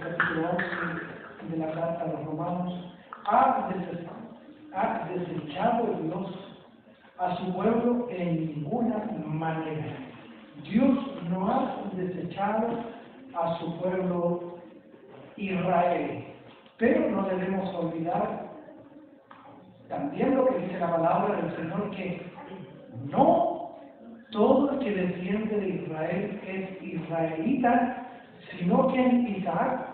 capítulo 11 de la carta a los Romanos, ha desechado Dios a su pueblo en ninguna manera. Dios no ha desechado a su pueblo Israel, pero no debemos olvidar también lo que dice la palabra del Señor, que no todo el que desciende de Israel es israelita, sino que en Isaac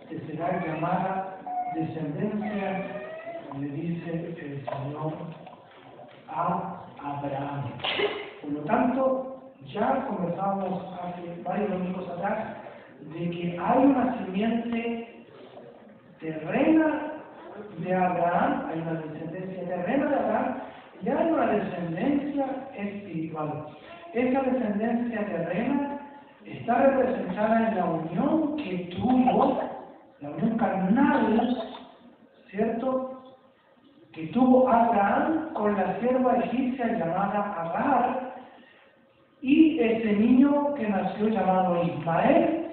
te será llamada descendencia, le dice el Señor a Abraham. Por lo tanto, ya conversamos hace varios domingos atrás de que hay una simiente terrena de Abraham, hay una descendencia terrena de Abraham y hay una descendencia espiritual. Esa descendencia terrena está representada en la unión que tuvo, la unión carnal, ¿cierto?, que tuvo Abraham con la sierva egipcia llamada Agar, y ese niño que nació llamado Ismael,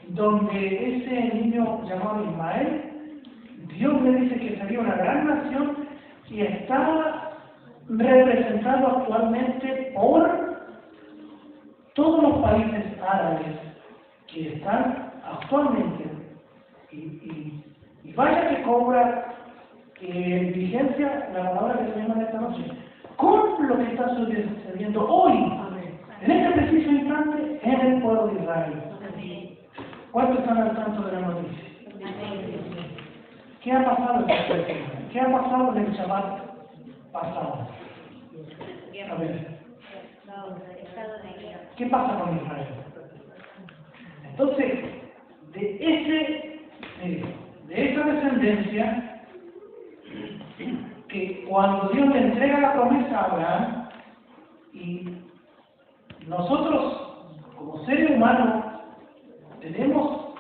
donde ese niño llamado Ismael, Dios le dice que sería una gran nación y está representado actualmente por todos los países árabes que están actualmente, y vaya que cobra vigencia la palabra que tenemos esta noche, con lo que está sucediendo hoy, en este preciso instante, en el pueblo de Israel. ¿Cuántos están al tanto de la noticia? ¿Qué ha pasado en esta semana? ¿Qué ha pasado en el Shabbat pasado? A ver, ¿qué pasa con Israel? Entonces, de esa descendencia, que cuando Dios le entrega la promesa a Abraham, y nosotros como seres humanos tenemos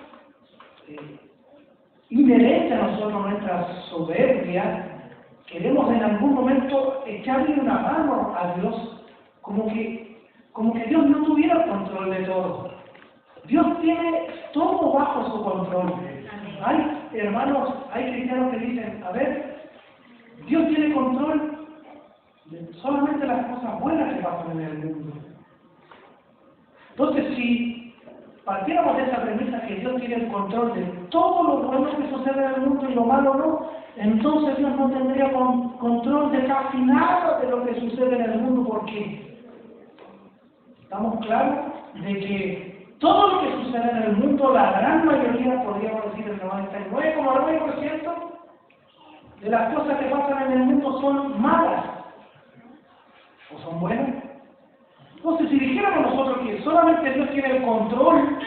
inherente a nosotros nuestra soberbia, queremos en algún momento echarle una mano a Dios, como que Dios no tuviera el control de todo. Dios tiene todo bajo su control. Hay hermanos, hay cristianos que dicen, a ver, Dios tiene control de solamente las cosas buenas que pasan en el mundo. Entonces, si partiéramos de esa premisa que Dios tiene el control de todo lo bueno que sucede en el mundo y lo malo no, entonces Dios no tendría control de casi nada de lo que sucede en el mundo, porque estamos claros de que todo lo que sucede en el mundo, la gran mayoría, podríamos decir el 99,9% de las cosas que pasan en el mundo son malas o son buenas. Entonces, si dijéramos nosotros que solamente Dios tiene el control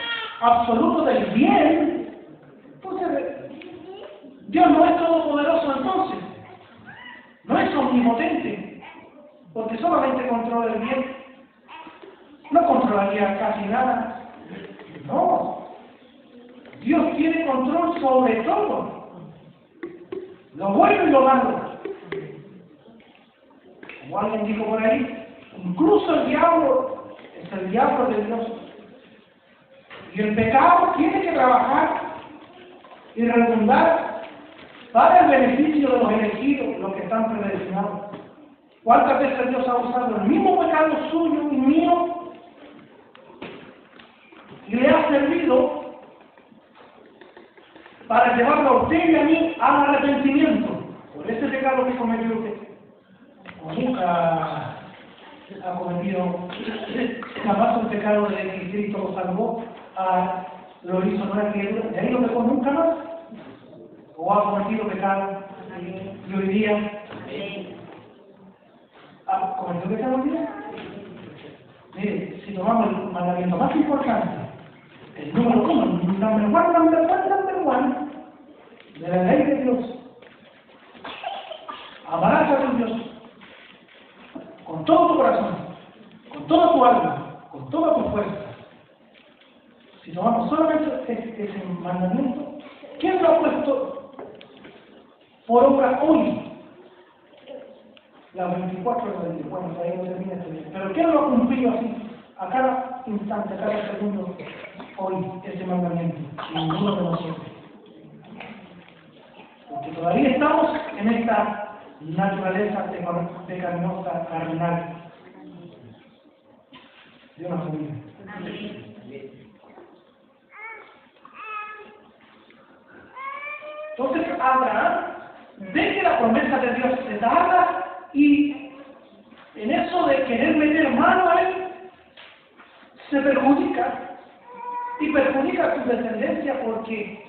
absoluto del bien, entonces Dios no es todopoderoso, entonces no es omnipotente, porque solamente controla el bien, no controlaría casi nada. No, Dios tiene control sobre todo, lo bueno y lo malo. Como alguien dijo por ahí, incluso el diablo es el diablo de Dios. Y el pecado tiene que trabajar y redundar para el beneficio de los elegidos, los que están predestinados. ¿Cuántas veces Dios ha usado el mismo pecado suyo y mío y le ha servido para llevarlo a usted y a mí al arrepentimiento por ese pecado que cometió usted? O nunca ha cometido jamás un pecado de que Cristo lo salvó, lo hizo nueva criatura, de ahí lo pecó nunca más, o ha cometido pecado y hoy día ha cometido pecado hoy día. Mire, si tomamos el mandamiento más importante, el número uno, number one de la ley de Dios, amarás a tu Dios con todo tu corazón, con toda tu alma, con toda tu fuerza. Si tomamos solamente ese mandamiento, ¿quién lo ha puesto por obra hoy? Las 24 horas del día. Bueno, ahí no termina este día. Pero ¿quién lo ha cumplido así? A cada instante, a cada segundo, hoy, ese mandamiento. Ninguno de nosotros. esa naturaleza pecaminosa carnal. Dios nos bendiga. Entonces Abraham ve que la promesa de Dios se dada y en eso de querer meter mano a él, se perjudica y perjudica a su descendencia porque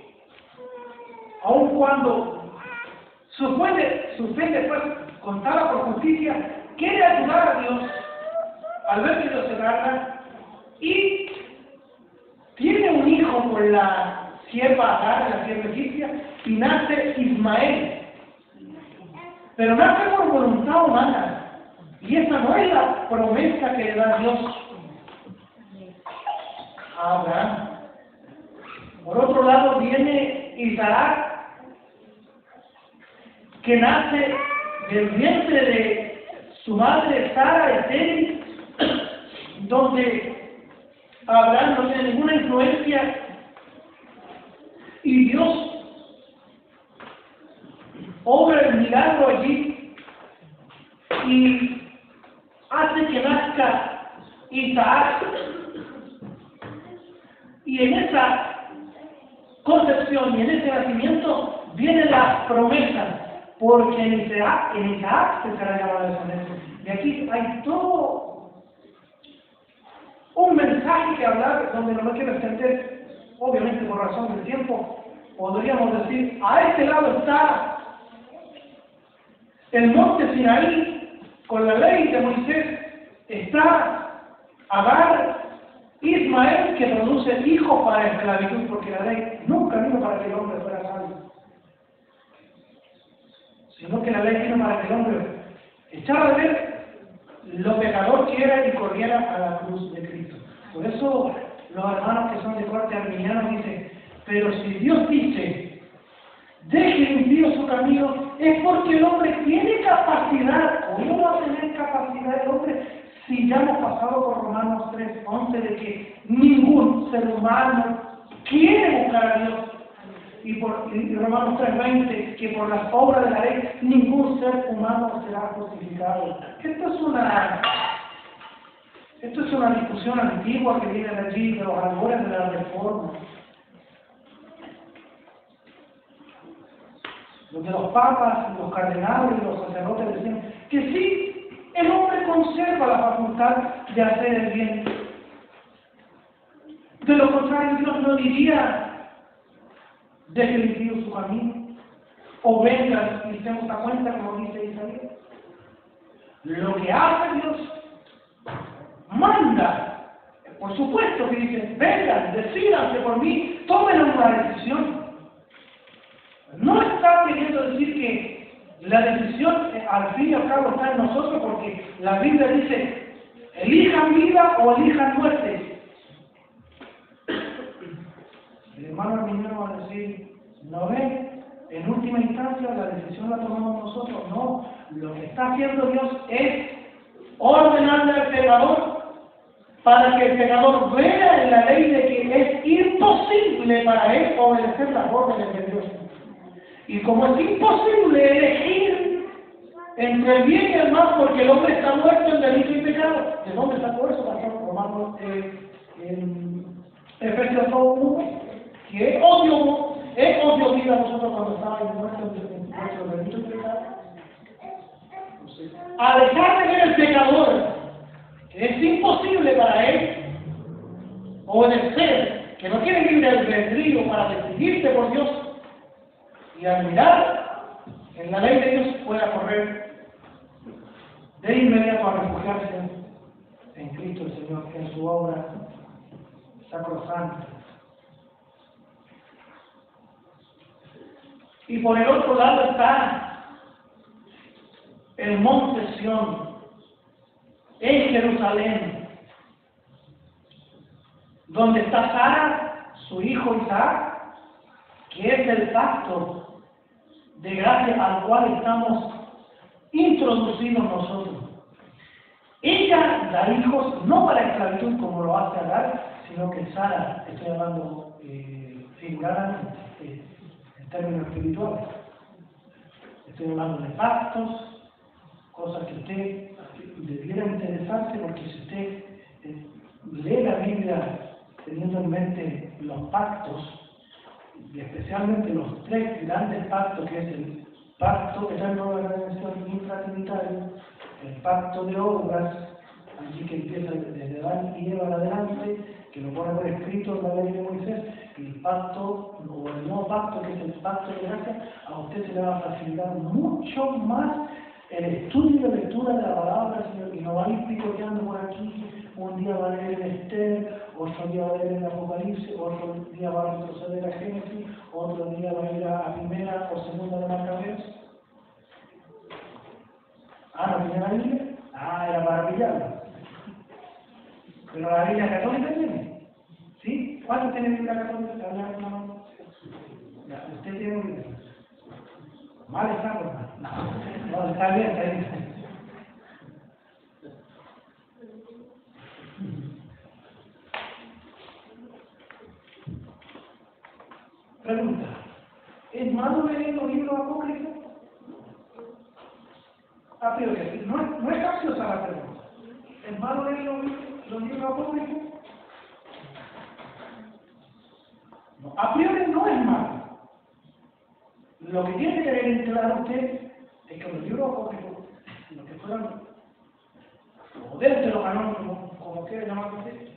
aun cuando su fe después contada por justicia, quiere ayudar a Dios al ver que Dios se gana y tiene un hijo con la sierva Agar, la sierva egipcia, y nace Ismael. Pero nace por voluntad humana. Y esa no es la promesa que le da Dios a Abraham. Por otro lado viene Isaac, que nace del vientre de su madre Sara, estéril, donde Abraham no tiene ninguna influencia y Dios obra el milagro allí y hace que nazca Isaac. Y en esa concepción y en ese nacimiento vienen las promesas, porque en Isaac se será llamada descendencia. Y aquí hay todo un mensaje que hablar donde no me quiero extender, obviamente por razón del tiempo. Podríamos decir, a este lado está el monte Sinaí, con la ley de Moisés, está Agar, Ismael, que produce hijos para esclavitud, porque la ley nunca vino para que el hombre fuera salvo, sino que la ley vino para que el hombre echara de ver lo pecador que era y corriera a la cruz de Cristo. Por eso los hermanos que son de corte arminiano dicen, pero si Dios dice, deje impío su camino, es porque el hombre tiene capacidad. ¿Cómo va a tener capacidad el hombre si ya hemos pasado por Romanos 3:11 de que ningún ser humano quiere buscar a Dios? Y Romanos 3:20, que por las obras de la ley ningún ser humano será justificado. Esto es una discusión antigua que viene de allí, de los albores de la Reforma. Donde los papas, los cardenales y los sacerdotes decían que sí, el hombre conserva la facultad de hacer el bien. De lo contrario, Dios no diría, deje limpio su camino, o venga y se nos da cuenta, como dice Isaías. Lo que hace Dios, manda. Por supuesto que dice, vengan, decídanse por mí, tomen una decisión. No está queriendo decir que la decisión al fin y al cabo está en nosotros, porque la Biblia dice, elijan vida o elijan muerte. El hermano arminiano va a decir, no ven, en última instancia la decisión la tomamos nosotros. No, lo que está haciendo Dios es ordenarle al pecador para que el pecador vea en la ley de que es imposible para él obedecer las órdenes de Dios. Y como es imposible elegir entre el bien y el mal, porque el hombre está muerto en delito y pecado. ¿De dónde sacó eso? Romanos en Efesios 2:1, que es odio vida a vosotros cuando estabais muertos en vuestro delito y pecado. A dejar de ver el pecador, que es imposible para él obedecer, que no tiene libre albedrío para decidirse por Dios, y al mirar en la ley de Dios pueda correr de inmediato a refugiarse en Cristo el Señor, en su obra sacrosanta. Y por el otro lado está el monte Sión, en Jerusalén, donde está Sara, su hijo Isaac, que es el pacto de gracia al cual estamos introducidos nosotros. Ella da hijos no para esclavitud como lo hace Agar, sino que Sara, estoy hablando figuradamente en términos espirituales, Estoy hablando de pactos, cosas que usted debiera interesarse, porque si usted lee la Biblia teniendo en mente los pactos, y especialmente los tres grandes pactos, que es el pacto eterno de la redención infratrinitario, el pacto de obras, allí que empieza desde Adán y Eva en adelante, que lo pone por escrito en la ley de Moisés, y el pacto, o el nuevo pacto, que es el pacto de gracia, a usted se le va a facilitar mucho más el estudio y la lectura de la palabra del Señor, y no va a ir picoteando por aquí. Un día va a leer en Esther, otro día va a leer en Apocalipsis, otro día va a retroceder a Génesis, otro día va a ir a primera o segunda de Macabeos. ¿No tiene la Biblia? Era para pillarlo. Pero la Biblia católica tiene. ¿Sí? ¿Cuántos tienen Biblia católica? Ya, usted tiene Biblia. Mal está, por mal. No, está bien, está bien. Pregunta: ¿es malo leer los libros apócrifos? A priori, no es capciosa la pregunta. ¿Es malo leer los libros apócrifos? No, a priori no es malo. Lo que tiene que tener en claro usted es que los libros apócrifos, los que fueran, o deuterocanónicos, como quiera llamarlo usted,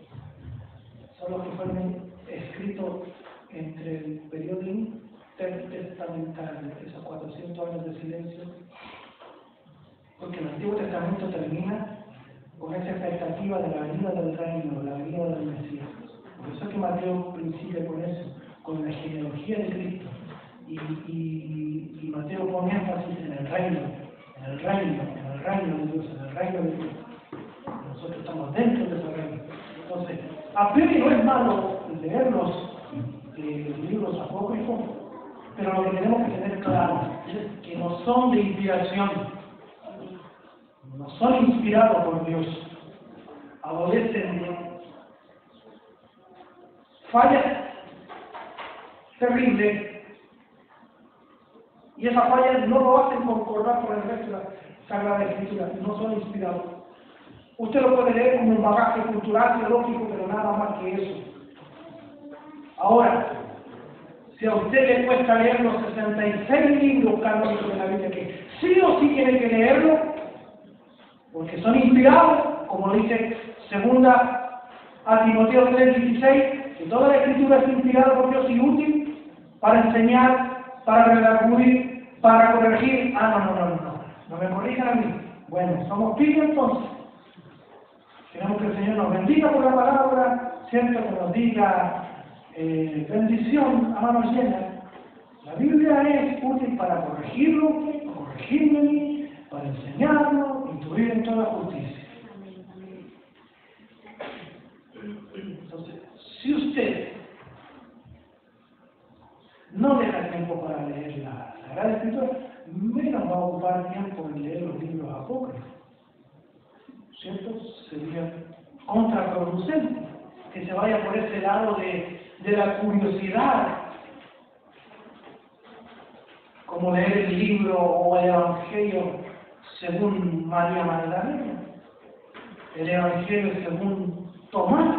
son los que fueron escritos entre el periodo intertestamental, esos 400 años de silencio, porque el Antiguo Testamento termina con esa expectativa de la venida del reino, la venida del Mesías. Por eso es que Mateo principia con eso, con la genealogía de Cristo. Y Mateo pone énfasis en el reino de Dios, en el reino de Dios. Nosotros estamos dentro de ese reino. Entonces, a priori no es malo leer los libros apócrifos, pero lo que tenemos que tener claro es que no son de inspiración, no son inspirados por Dios, adolecen Dios. Fallas terribles, y esas fallas no lo hacen concordar con el resto de la Sagrada Escritura, no son inspirados. Usted lo puede leer como un bagaje cultural, teológico, pero nada más que eso. Ahora, si a usted le cuesta leer los 66 libros canónicos de la Biblia, que sí o sí tiene que leerlo, porque son inspirados, como dice segunda a Timoteo 3:16, que toda la Escritura es inspirada por Dios y útil para enseñar, para redarguir, para corregir. No me corrijan a mí. Bueno, somos pillos entonces. Queremos que el Señor nos bendiga por la palabra, siempre que nos diga bendición a manos llenas. La Biblia es útil para corregirlo, corregirme a mí, para enseñarlo, instruir en toda justicia. Entonces, si usted no deja tiempo para leer la Sagrada Escritura, menos va a ocupar tiempo en leer los libros apócrifos. ¿Cierto? Sería contraproducente que se vaya por ese lado de la curiosidad, como leer el libro o el Evangelio según María Magdalena, el Evangelio según Tomás.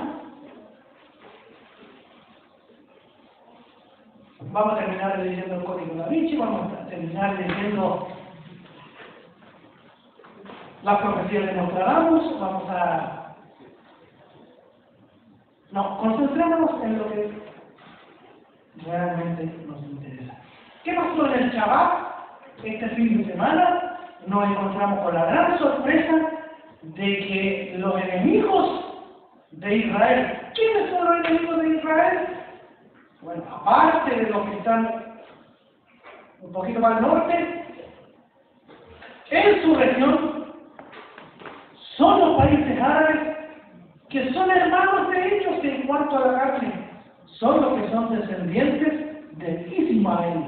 Vamos a terminar leyendo el Código Da Vinci, vamos a terminar leyendo las profecías de Nostradamus, vamos a... No, concentrémonos en lo que realmente nos interesa. ¿Qué pasó en el Shabbat? Este fin de semana nos encontramos con la gran sorpresa de que los enemigos de Israel, ¿quiénes son los enemigos de Israel? Bueno, aparte de los que están un poquito más al norte, en su región, son los países árabes que son hermanos de ellos en cuanto a la carne, son los que son descendientes de Ismael.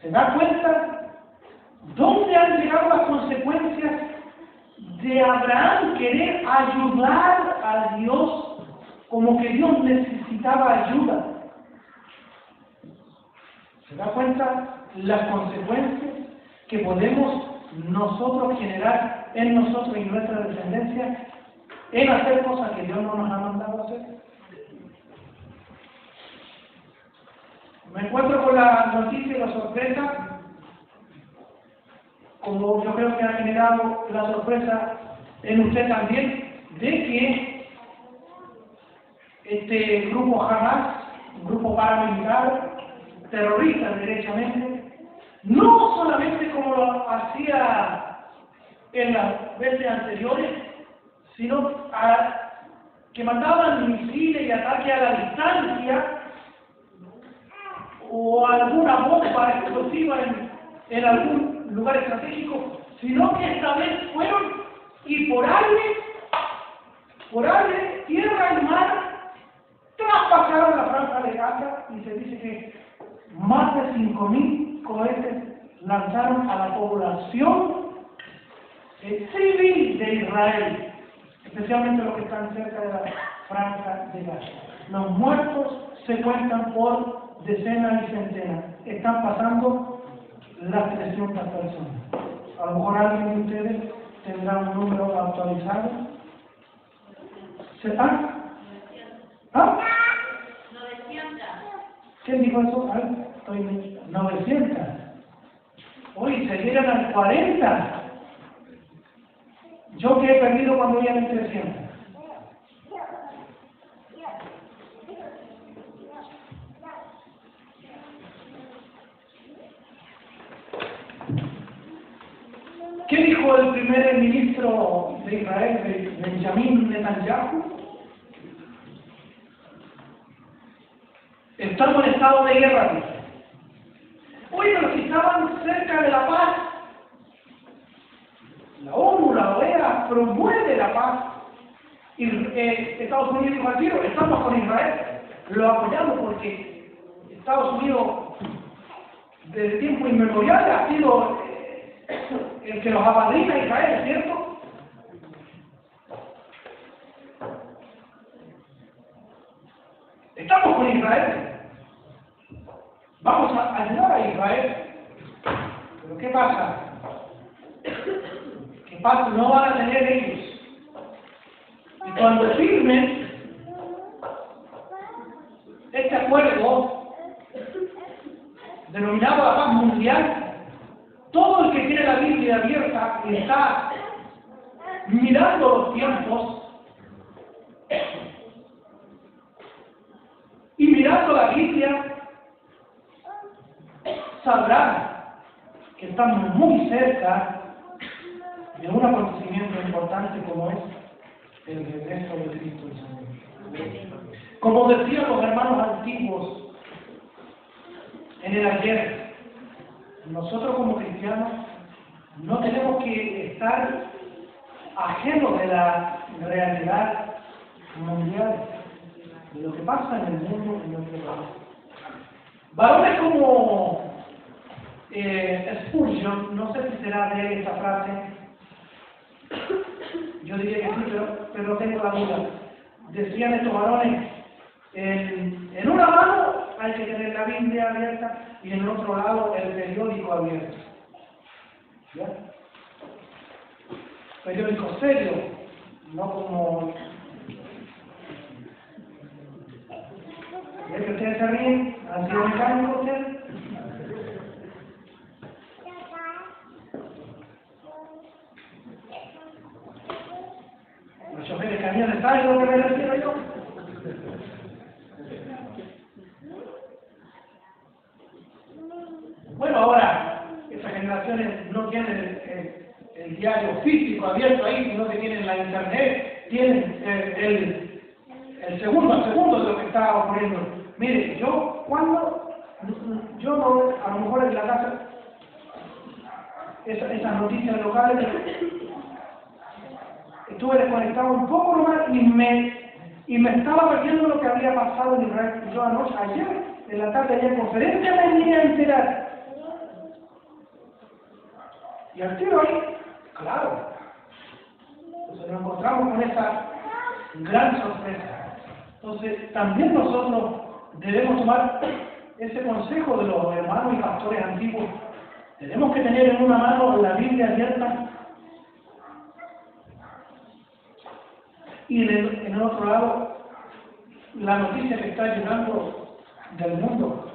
¿Se da cuenta dónde han llegado las consecuencias de Abraham querer ayudar a Dios como que Dios necesitaba ayuda? ¿Se da cuenta las consecuencias que podemos nosotros generar en nosotros y nuestra descendencia en hacer cosas que Dios no nos ha mandado a hacer? Me encuentro con la noticia y la sorpresa, como yo creo que ha generado la sorpresa en usted también, de que este grupo Hamas, un grupo paramilitar, terrorista derechamente, no solamente como lo hacía en las veces anteriores, sino que mandaban misiles y ataques a la distancia o alguna bomba explosiva en algún lugar estratégico, sino que esta vez fueron y por aire, tierra y mar, traspasaron la franja de Gaza y se dice que más de 5.000 cohetes lanzaron a la población civil de Israel, especialmente los que están cerca de la franja de Gaza. Los muertos se cuentan por decenas y centenas. Están pasando las 300 personas. A lo mejor alguien de ustedes tendrá un número actualizado. ¿Se están? ¿Ah? 900. ¿Quién dijo eso? Ay, estoy 900. Hoy se llegan al 40. Yo que he perdido cuando vienen 300. ¿Qué dijo el primer ministro de Israel, Benjamín Netanyahu? Estamos en estado de guerra, dice. Oye, pero si estaban cerca de la paz, la ONU, la OEA, promueve la paz. Y Estados Unidos dijo al tiro, estamos con Israel, lo apoyamos porque Estados Unidos desde tiempo inmemorial ha sido el que los apadrina a Israel, ¿cierto? Estamos con Israel. Vamos a ayudar a Israel. Pero ¿qué pasa? ¿Qué pasa? No van a tener ellos. Y cuando firmen este acuerdo denominado la paz mundial, todo el que tiene la Biblia abierta y está mirando los tiempos y mirando la Biblia, sabrá que estamos muy cerca de un acontecimiento importante como es el regreso de Cristo el Señor. Como decían los hermanos antiguos en el ayer, nosotros como cristianos no tenemos que estar ajenos de la realidad mundial, de lo que pasa en el mundo en nuestro país. Varones como Spurgeon, no sé si será de él esta frase, yo diría que sí, pero tengo la duda. Decían estos varones, en una mano hay que tener la Biblia abierta y en el otro lado el periódico abierto. ¿Ya? Periódico serio, no como... ¿Es que ustedes se ríen? ¿Han sido mecánicos ustedes? Los choferes de camiones, ¿saben lo que me refiero yo? Bueno, ahora, estas generaciones no tienen el diario físico abierto ahí, sino que tienen la internet, tienen el segundo a segundo de lo que está ocurriendo. Mire, yo no, a lo mejor en la casa, esas noticias locales, estuve desconectado un poco nomás y me estaba perdiendo lo que había pasado en Israel. Yo anoche, ayer, en la tarde, ayer en conferencia, me vine a enterar. Y al tiro ahí, claro, entonces nos encontramos con esa gran sorpresa. Entonces, también nosotros debemos tomar ese consejo de los hermanos y pastores antiguos. Tenemos que tener en una mano la Biblia abierta y en el otro lado la noticia que está llegando del mundo.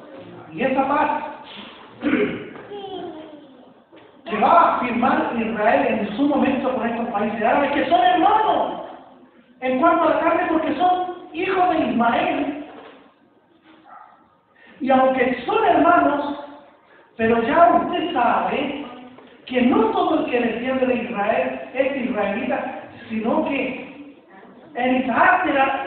Y esa paz que va a firmar Israel en su momento con estos países árabes, que son hermanos en cuanto a la carne, porque son hijos de Ismael. Y aunque son hermanos, pero ya usted sabe que no todo el que desciende de Israel es israelita, sino que en Isaac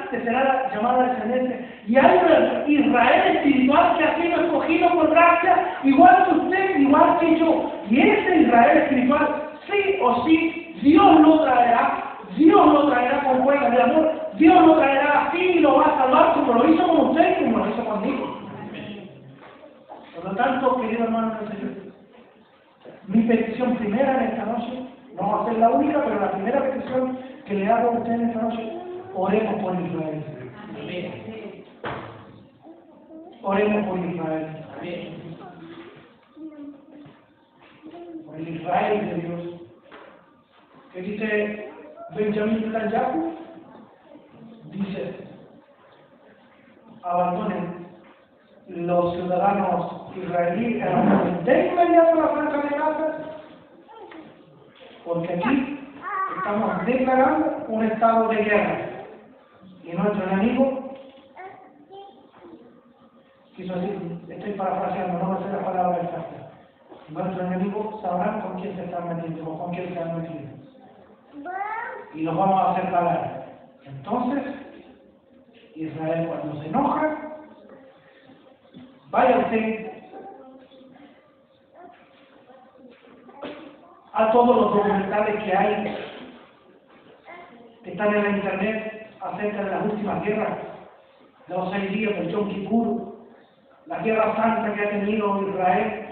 será llamada descendencia. Y hay un Israel espiritual que ha sido escogido por gracia, igual que usted, igual que yo. Y ese Israel espiritual, sí o sí, Dios lo traerá con cuerdas de amor, Dios lo traerá así y lo va a salvar como lo hizo con usted y como lo hizo conmigo. Por lo tanto, querido hermano del Señor, mi petición primera en esta noche, no va a ser la única, pero la primera petición que le hago a usted en esta noche, oremos por Israel. Amén. Oremos por Israel. Amén. Por el Israel de Dios. ¿Qué dice Benjamín Netanyahu? Dice, abandonen los ciudadanos israelíes de inmediato la franja de Gaza, porque aquí estamos declarando un estado de guerra y nuestro enemigo quiso decir, estoy parafraseando, no va a ser la palabra exacta, nuestro enemigo sabrá con quién se están metiendo o con quién se han metido y los vamos a hacer pagar. Entonces Israel, cuando se enoja, vaya usted a todos los documentales que hay, que están en la internet acerca de las últimas guerras, de los 6 días del Yom Kippur, la guerra santa que ha tenido Israel,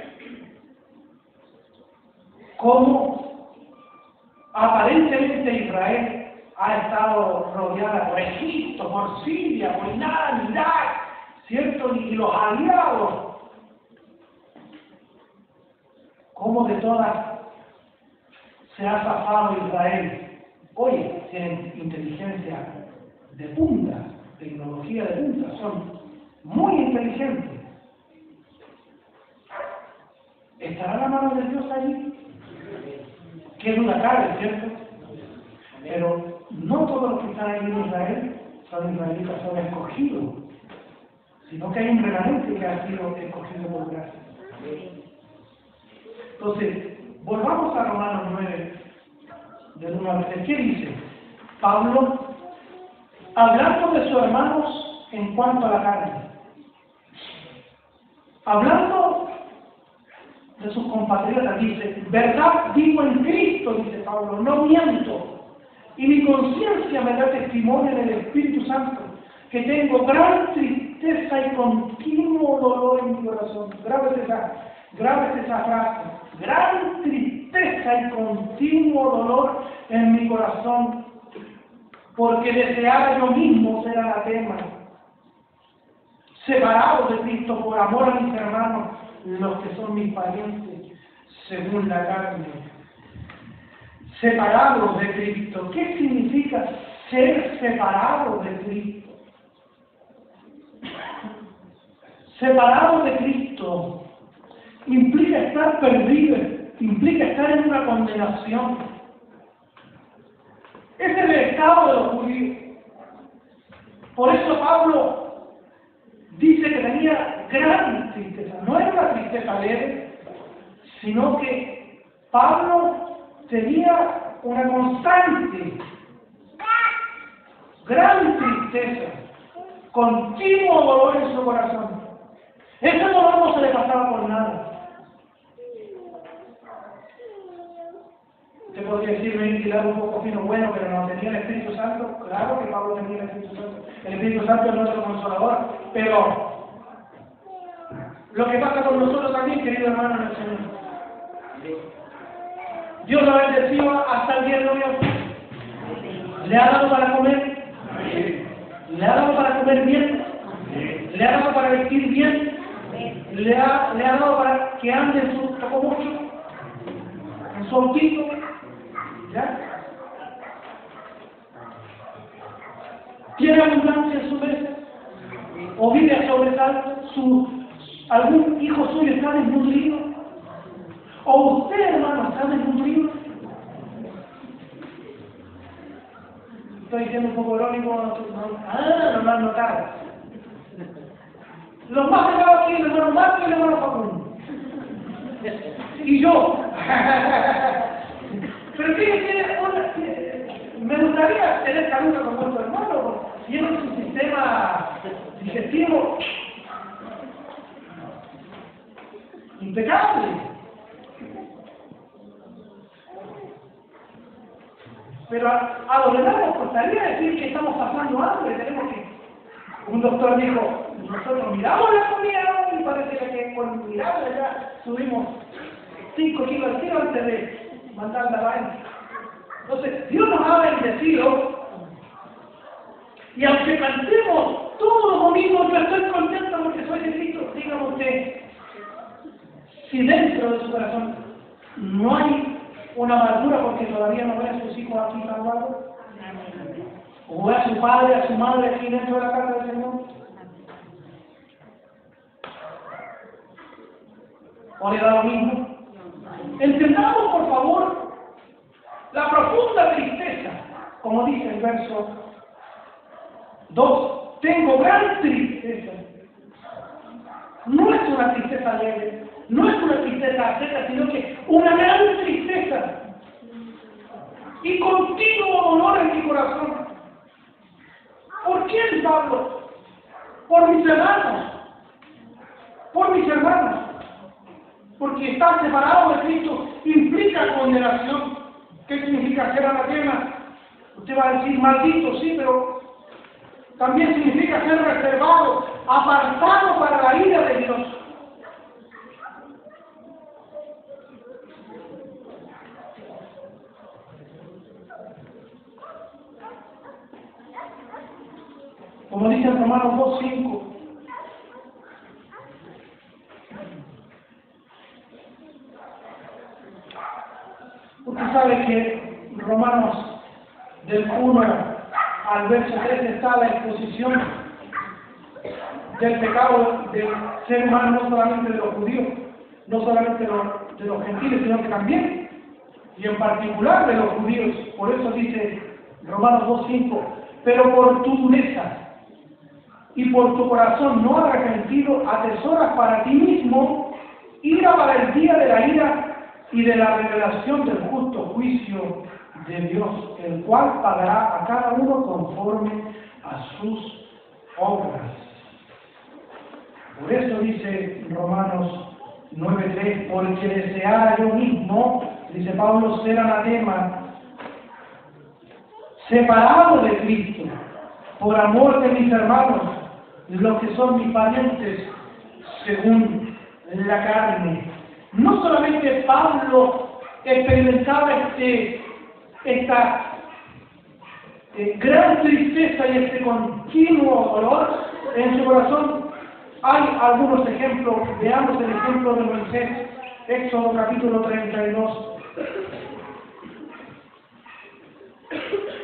cómo aparentemente Israel ha estado rodeada por Egipto, por Siria, por Irán, Irak, ¿cierto? Y los aliados, cómo de todas se ha zafado Israel. Oye, tienen inteligencia de punta, tecnología de punta, son muy inteligentes. ¿Estará la mano de Dios allí? Qué duda cabe, ¿cierto? Pero no todos los que están ahí en Israel son israelitas, son escogidos, sino que hay un remanente que ha sido escogido por gracia. Entonces, volvamos a Romanos 9, del 1 al 3. ¿Qué dice? Pablo, hablando de sus hermanos en cuanto a la carne, hablando de sus compatriotas, dice, verdad digo en Cristo, dice Pablo, no miento, y mi conciencia me da testimonio en el Espíritu Santo, que tengo gran tristeza y continuo dolor en mi corazón. Grábese esa frase, gran tristeza y continuo dolor en mi corazón, porque deseaba yo mismo ser anatema, separado de Cristo por amor a mis hermanos, los que son mis parientes, según la carne. Separados de Cristo. ¿Qué significa ser separado de Cristo? Separado de Cristo implica estar perdido, implica estar en una condenación. Ese es el estado de los judíos. Por eso Pablo dice que tenía gran tristeza. No era una tristeza leve, sino que Pablo tenía una constante, gran tristeza, continuo dolor en su corazón. Ese dolor no se le pasaba por nada. Usted podría decir, ven y dar un poco fino, bueno, pero no tenía el Espíritu Santo. Claro que Pablo tenía el Espíritu Santo. El Espíritu Santo es nuestro consolador, pero lo que pasa con nosotros también, querido hermano en el Señor. Dios lo ha bendecido hasta el día de hoy. ¿Le ha dado para comer? ¿Le ha dado para comer bien? ¿Le ha dado para vestir bien? le ha dado para que ande en su tocomocho, en su autito, ¿ya? ¿Tiene abundancia en su mesa? ¿O vive a sobresalto? ¿Algún hijo suyo está desnutrido? ¿O usted, hermano, está desnutrido? Estoy diciendo un poco irónico, no lo han notado. Los más pegados aquí, el hermano Marco y el hermano Facundo. Y yo. Pero me gustaría tener caluga con vuestro hermano, tiene su sistema digestivo impecable. Pero a los demás nos costaría decir que estamos pasando hambre, tenemos que... Un doctor dijo, nosotros miramos la comida y parece que con mirarla ya subimos 5 kilos al kilo antes de mandarla a la vaina. Entonces, Dios nos ha bendecido y aunque cantemos todos los domingos, yo estoy contento porque soy de Cristo, dígame usted, si dentro de su corazón no hay una amargura porque todavía no ve a sus hijos aquí salvados, o ve a su padre, a su madre aquí dentro de la casa del Señor, o le da lo mismo. Entendamos, por favor, la profunda tristeza, como dice el verso 2, tengo gran tristeza. No es una tristeza leve, no es una tristeza seca, sino que una gran tristeza y continuo dolor en mi corazón. ¿Por quién, Pablo? Por mis hermanos. Por mis hermanos. Porque estar separado de Cristo implica condenación. ¿Qué significa ser anatema? Usted va a decir maldito, sí, pero también significa ser reservado, apartado para la ira de Dios. Como dice en Romanos 2:5, usted sabe que Romanos del 1 al verso 3 está la exposición del pecado del ser humano, no solamente de los judíos, no solamente de los gentiles, sino que también, y en particular de los judíos. Por eso dice Romanos 2:5, pero por tu dureza y por tu corazón no arrepentido, atesoras para ti mismo ira para el día de la ira y de la revelación del justo juicio de Dios, el cual pagará a cada uno conforme a sus obras. Por eso dice Romanos 9:3, porque deseara yo mismo, dice Pablo, ser anatema, separado de Cristo, por amor de mis hermanos, los que son mis parientes, según la carne. No solamente Pablo experimentaba esta gran tristeza y este continuo dolor en su corazón. Hay algunos ejemplos, veamos el ejemplo de Moisés, Éxodo capítulo 32.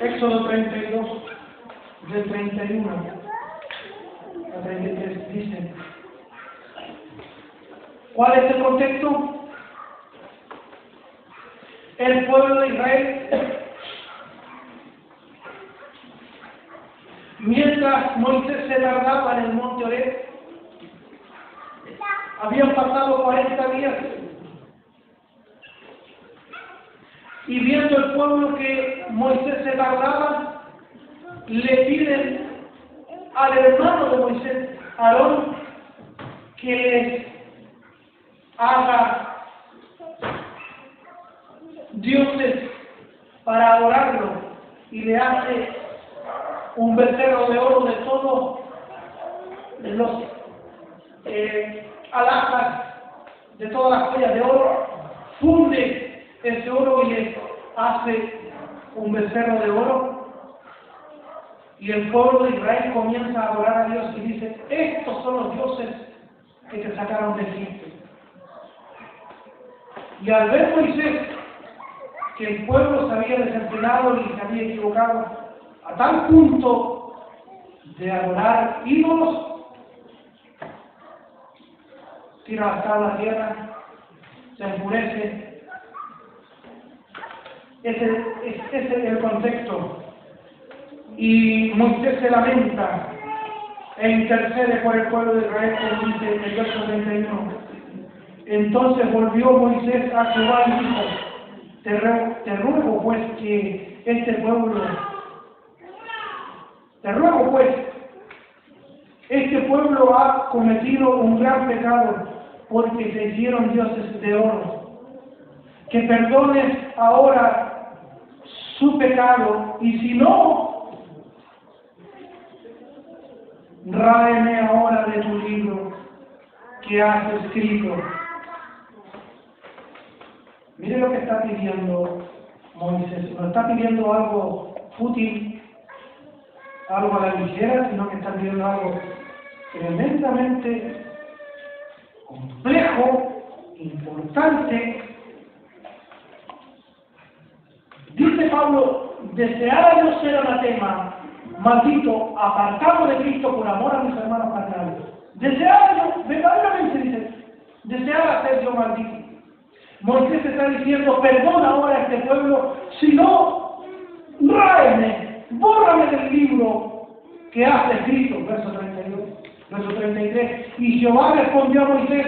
Éxodo 32, del 31 al 33, dice. ¿Cuál es el contexto? El pueblo de Israel, mientras Moisés se tardaba en el monte Horeb, habían pasado 40 días, y viendo el pueblo que Moisés se tardaba, le piden al hermano de Moisés, Aarón, que les haga dioses para adorarlo, y le hace un becerro de oro de todos los alhajas, de todas las joyas de oro, funde ese oro y le hace un becerro de oro, y el pueblo de Israel comienza a adorar a Dios y dice, estos son los dioses que te sacaron de Egipto. Y al ver Moisés que el pueblo se había desenfrenado y se había equivocado a tal punto de adorar ídolos, tira hasta la tierra, se enfurece. Ese es el contexto. Y Moisés se lamenta e intercede por el pueblo de Israel, como dice el verso 31. Entonces volvió Moisés a Jehová y dijo: te ruego pues que este pueblo, este pueblo ha cometido un gran pecado, porque se hicieron dioses de oro. Que perdones ahora su pecado, y si no, ráeme ahora de tu libro que has escrito. Mire lo que está pidiendo Moisés. No está pidiendo algo fútil, algo a la ligera, sino que está pidiendo algo tremendamente complejo, importante. Dice Pablo: deseara yo ser anatema, maldito, apartado de Cristo por amor a mis hermanos carnales. Deseara yo, verdaderamente dice, deseara ser yo maldito. Moisés está diciendo: perdona ahora a este pueblo, si no, ráeme, bórrame del libro que has escrito. Verso 32, verso 33. Y Jehová respondió a Moisés: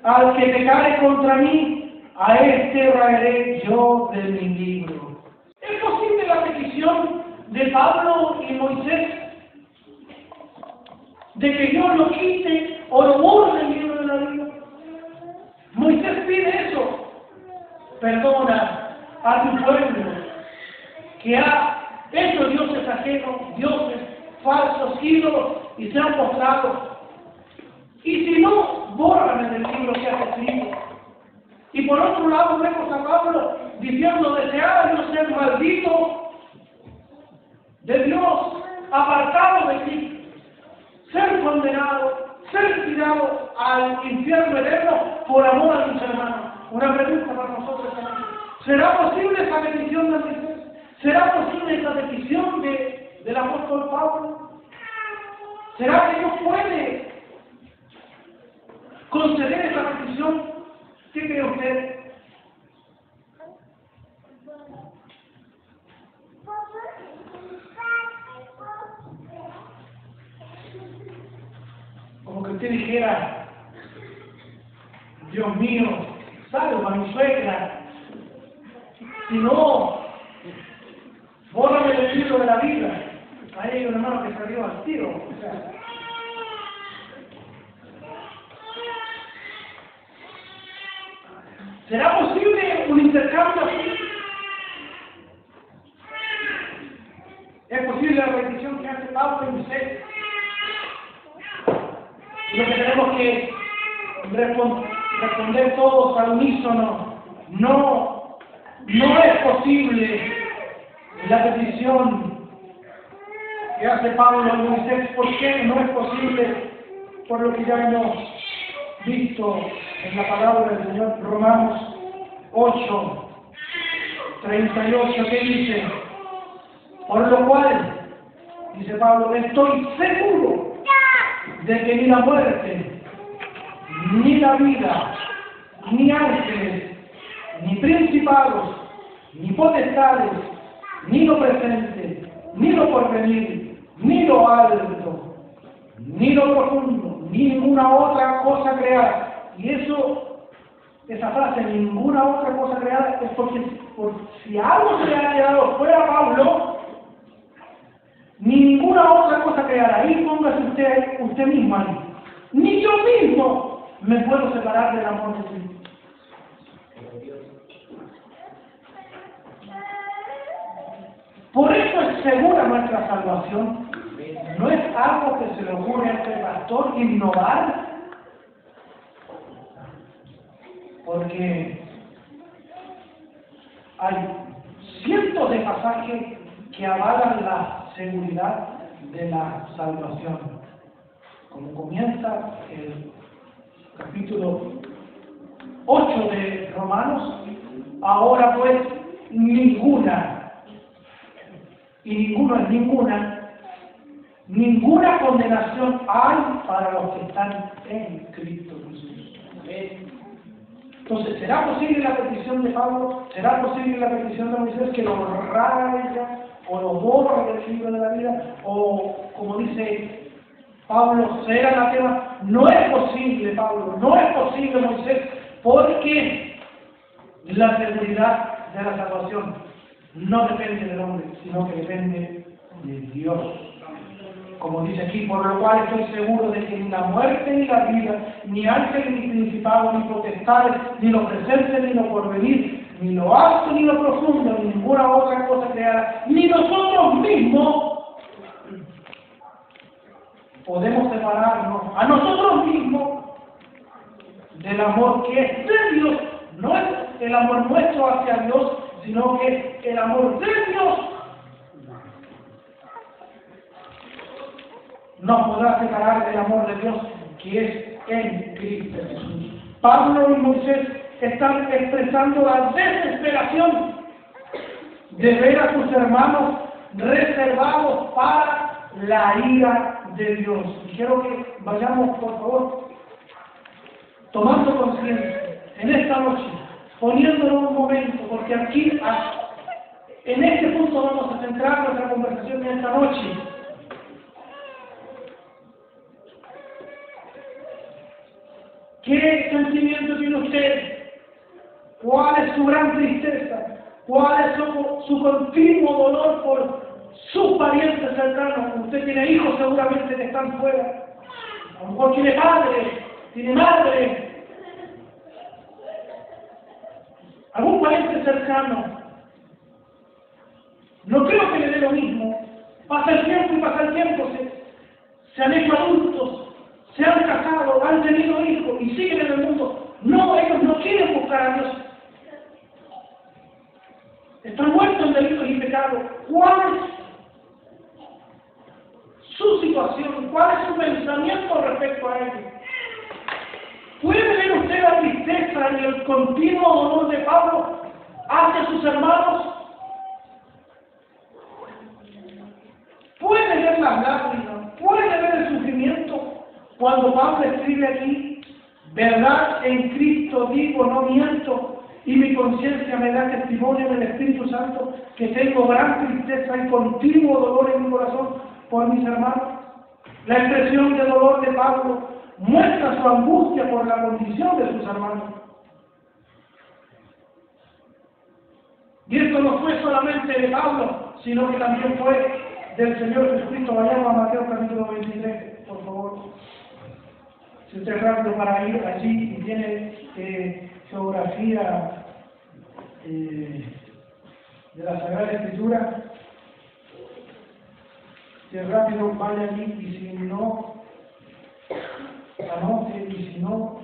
al que pecare contra mí, a este raeré yo de mi libro. ¿Es posible la petición de Pablo y Moisés de que Dios lo quite o lo borre del libro de la vida? Moisés pide eso. Perdona a tu pueblo que ha hecho dioses ajenos, dioses falsos, ídolos, y se han postrado. Y si no, bórrame del libro que has escrito. Y por otro lado vemos a Pablo diciendo: deseaba yo ser maldito de Dios, apartado de ti, ser condenado, ser tirado al infierno eterno por amor a mis hermanos. Una pregunta para nosotros también: ¿será posible esa petición de Moisés? ¿Será posible esa petición del apóstol Pablo? ¿Será que Dios puede conceder esa petición? ¿Qué cree usted? Como que usted dijera: Dios mío, salva a mi suegra, si no, bórrame del libro de la vida. Ahí hay un hermano que salió al tiro. O sea, ¿será posible un intercambio así? ¿Es posible la petición que hace Pablo y Moisés? Y lo que tenemos que responder todos al unísono: no es posible la petición que hace Pablo y Moisés. ¿Por qué no es posible? Por lo que ya hemos visto en la palabra del Señor. Romanos 8, 38, ¿qué dice? Por lo cual, dice Pablo, estoy seguro de que ni la muerte, ni la vida, ni ángeles, ni principados, ni potestades, ni lo presente, ni lo porvenir, ni lo alto, ni lo profundo, ni ninguna otra cosa creada. Y esa frase, ninguna otra cosa creada, es porque si algo se ha quedado fuera Pablo, ni ninguna otra cosa creada. Ahí póngase usted mismo ahí. Ni yo mismo me puedo separar del amor de Cristo. Por eso es segura nuestra salvación. No es algo que se le ocurre a este pastor innovar, porque hay cientos de pasajes que avalan la seguridad de la salvación. como comienza el capítulo 8 de Romanos, ahora pues ninguna, y ninguno es ninguna condenación hay para los que están en Cristo Jesús. Entonces, ¿será posible la petición de Pablo? ¿Será posible la petición de Moisés que lo raya o lo borre del libro de la vida? O, como dice Pablo, ser anatema. No es posible, Pablo, no es posible, Moisés, porque la seguridad de la salvación no depende del hombre, sino que depende de Dios. Como dice aquí, por lo cual estoy seguro de que ni la muerte ni la vida, ni ángeles ni principados, ni potestades, ni lo presente ni lo porvenir, ni lo alto ni lo profundo, ni ninguna otra cosa creada, ni nosotros mismos podemos separarnos a nosotros mismos del amor que es de Dios. No es el amor nuestro hacia Dios, sino que es el amor de Dios. Nos podrá separar del amor de Dios que es en Cristo Jesús. Pablo y Moisés están expresando la desesperación de ver a sus hermanos reservados para la ira de Dios. Y quiero que vayamos, por favor, tomando conciencia en esta noche, poniéndolo un momento, porque aquí, en este punto vamos a centrar nuestra conversación en esta noche. ¿Qué sentimiento tiene usted? ¿Cuál es su gran tristeza? ¿Cuál es su continuo dolor por sus parientes cercanos? Usted tiene hijos seguramente que están fuera. A lo mejor tiene padre, tiene madre. Algún pariente cercano. No creo que le dé lo mismo. Pasa el tiempo y pasa el tiempo. Se han hecho adultos. Se han casado, han tenido hijos y siguen en el mundo. No, ellos no quieren buscar a Dios. Están muertos en delitos y pecados. ¿Cuál es su situación? ¿Cuál es su pensamiento respecto a ello? ¿Puede ver usted la tristeza y el continuo dolor de Pablo hacia sus hermanos? ¿Puede ver las lágrimas? ¿Puede ver el sufrimiento? Cuando Pablo escribe aquí, verdad en Cristo digo, no miento, y mi conciencia me da testimonio en el Espíritu Santo que tengo gran tristeza y continuo dolor en mi corazón por mis hermanos. La expresión de dolor de Pablo muestra su angustia por la condición de sus hermanos. Y esto no fue solamente de Pablo, sino que también fue del Señor Jesucristo. Vayamos a Mateo capítulo 23, por favor. Si usted es rápido para ir allí y tiene geografía de la Sagrada Escritura, si es rápido, vaya allí, y si no, anote, y si no,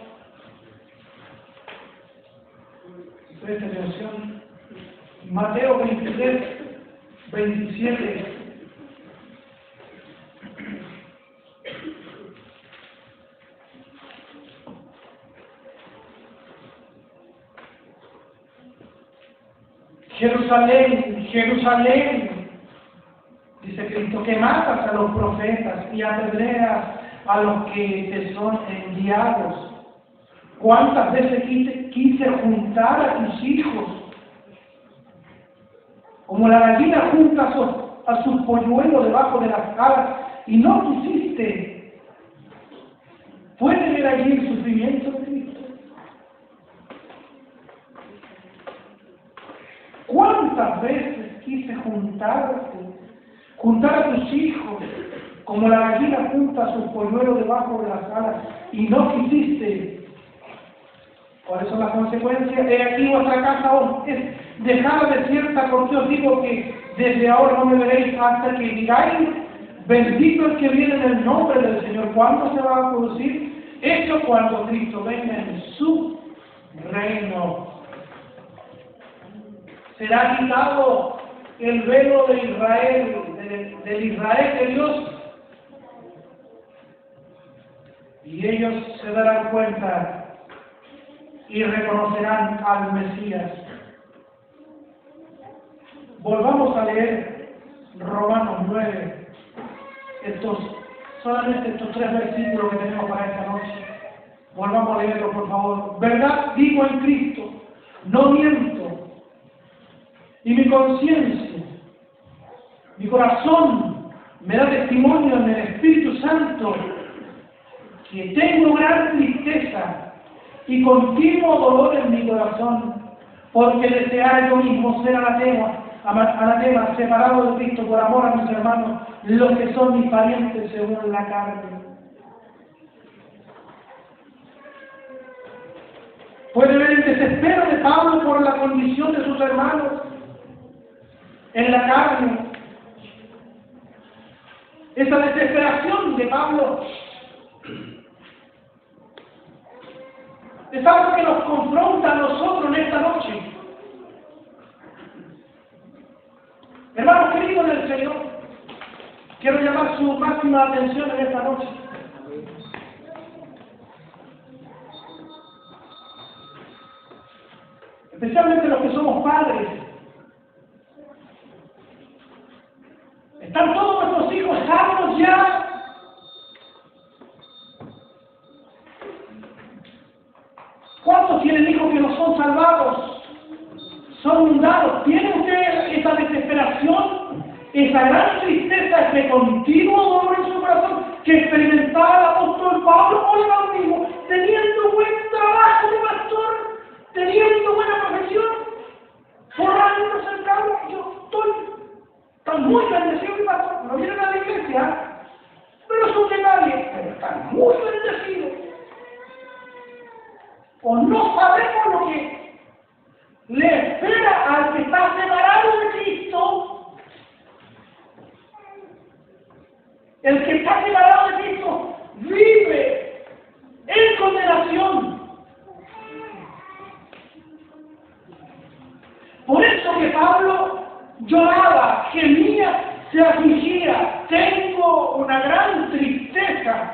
preste atención. Mateo 23, 27. Jerusalén, Jerusalén, dice Cristo, que matas a los profetas y apedreas a los que te son enviados. ¿Cuántas veces quise juntar a tus hijos, como la gallina junta a sus polluelos debajo de las alas, y no quisiste? ¿Puede ver allí el sufrimiento de Cristo? ¿Cuántas veces quise juntar a tus hijos, como la gallina junta a sus polluelos debajo de las alas, y no quisiste? ¿Cuáles son las consecuencias? He aquí vuestra casa es dejada desierta, porque os digo que desde ahora no me veréis hasta que digáis, bendito el que viene en el nombre del Señor. ¿Cuándo se va a producir? Esto cuando Cristo venga en su reino. Será quitado el velo de Israel, del Israel de Dios. y ellos se darán cuenta y reconocerán al Mesías. Volvamos a leer Romanos 9, solamente estos 3 versículos que tenemos para esta noche. Volvamos a leerlo, por favor. Verdad digo en Cristo, no miento, y mi conciencia, mi corazón me da testimonio en el Espíritu Santo que tengo gran tristeza y continuo dolor en mi corazón, porque desear yo mismo ser anatema, separado de Cristo por amor a mis hermanos, los que son mis parientes según la carne. Puede ver el desespero de Pablo por la condición de sus hermanos en la carne. Esa desesperación de Pablo es algo que nos confronta a nosotros en esta noche. Hermanos queridos del Señor, quiero llamar su máxima atención en esta noche. Especialmente los que somos padres. ¿Están todos nuestros hijos salvos ya? ¿Cuántos tienen hijos que no son salvados? Son hundados. ¿Tiene usted esa desesperación, esa gran tristeza, ese continuo dolor en su corazón que experimentaba el apóstol Pablo por el bautismo, teniendo buen trabajo de pastor, teniendo buena profesión, por años cercanos? Yo estoy tan muy bendecido, mi pastor, no vienen a la iglesia, pero son de nadie, pero están muy bendecidos. O no sabemos lo que le espera al que está separado de Cristo. El que está separado de Cristo vive en condenación. Por eso que Pablo lloraba, gemía, se afligía. Tengo una gran tristeza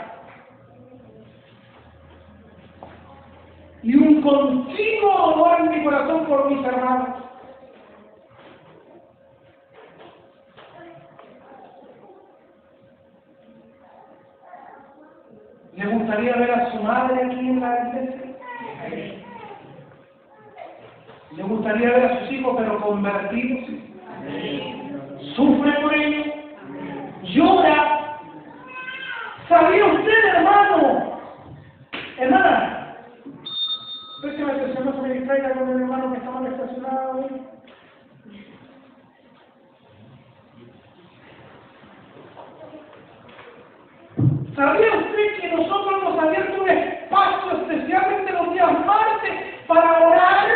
y un continuo dolor en mi corazón por mis hermanos. ¿Le gustaría ver a su madre aquí en la iglesia? ¿Le gustaría ver a sus hijos pero convertidos? ¿Sufre por ellos? ¿Llora? ¿Sabía usted, hermano? Hermana, déjeme que el Señor se me distraiga con el hermano que está mal estacionado ahí. ¿Sabía usted que nosotros hemos abierto un espacio especialmente los días martes para orar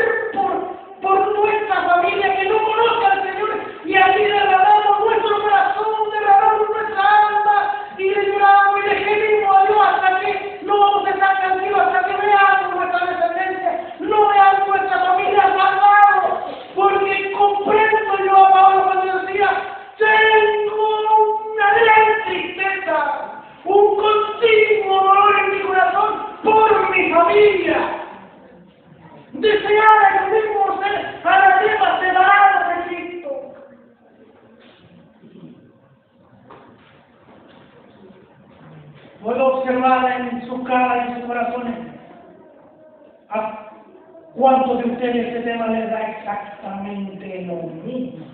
por nuestra familia que no conoce al Señor, y allí derramamos nuestro corazón, derramamos nuestra alma y le lloramos y le gemimos a Dios hasta que no vamos a estar tranquilos, hasta que veamos nuestra descendencia, no veamos nuestra familia salvada? Porque comprendo yo a Pablo cuando decía: tengo una gran tristeza, un continuo dolor en mi corazón por mi familia. Deseara yo mismo ser anatema, separado de Cristo. Puedo observar en su cara y en sus corazones a cuántos de ustedes este tema les da exactamente lo mismo.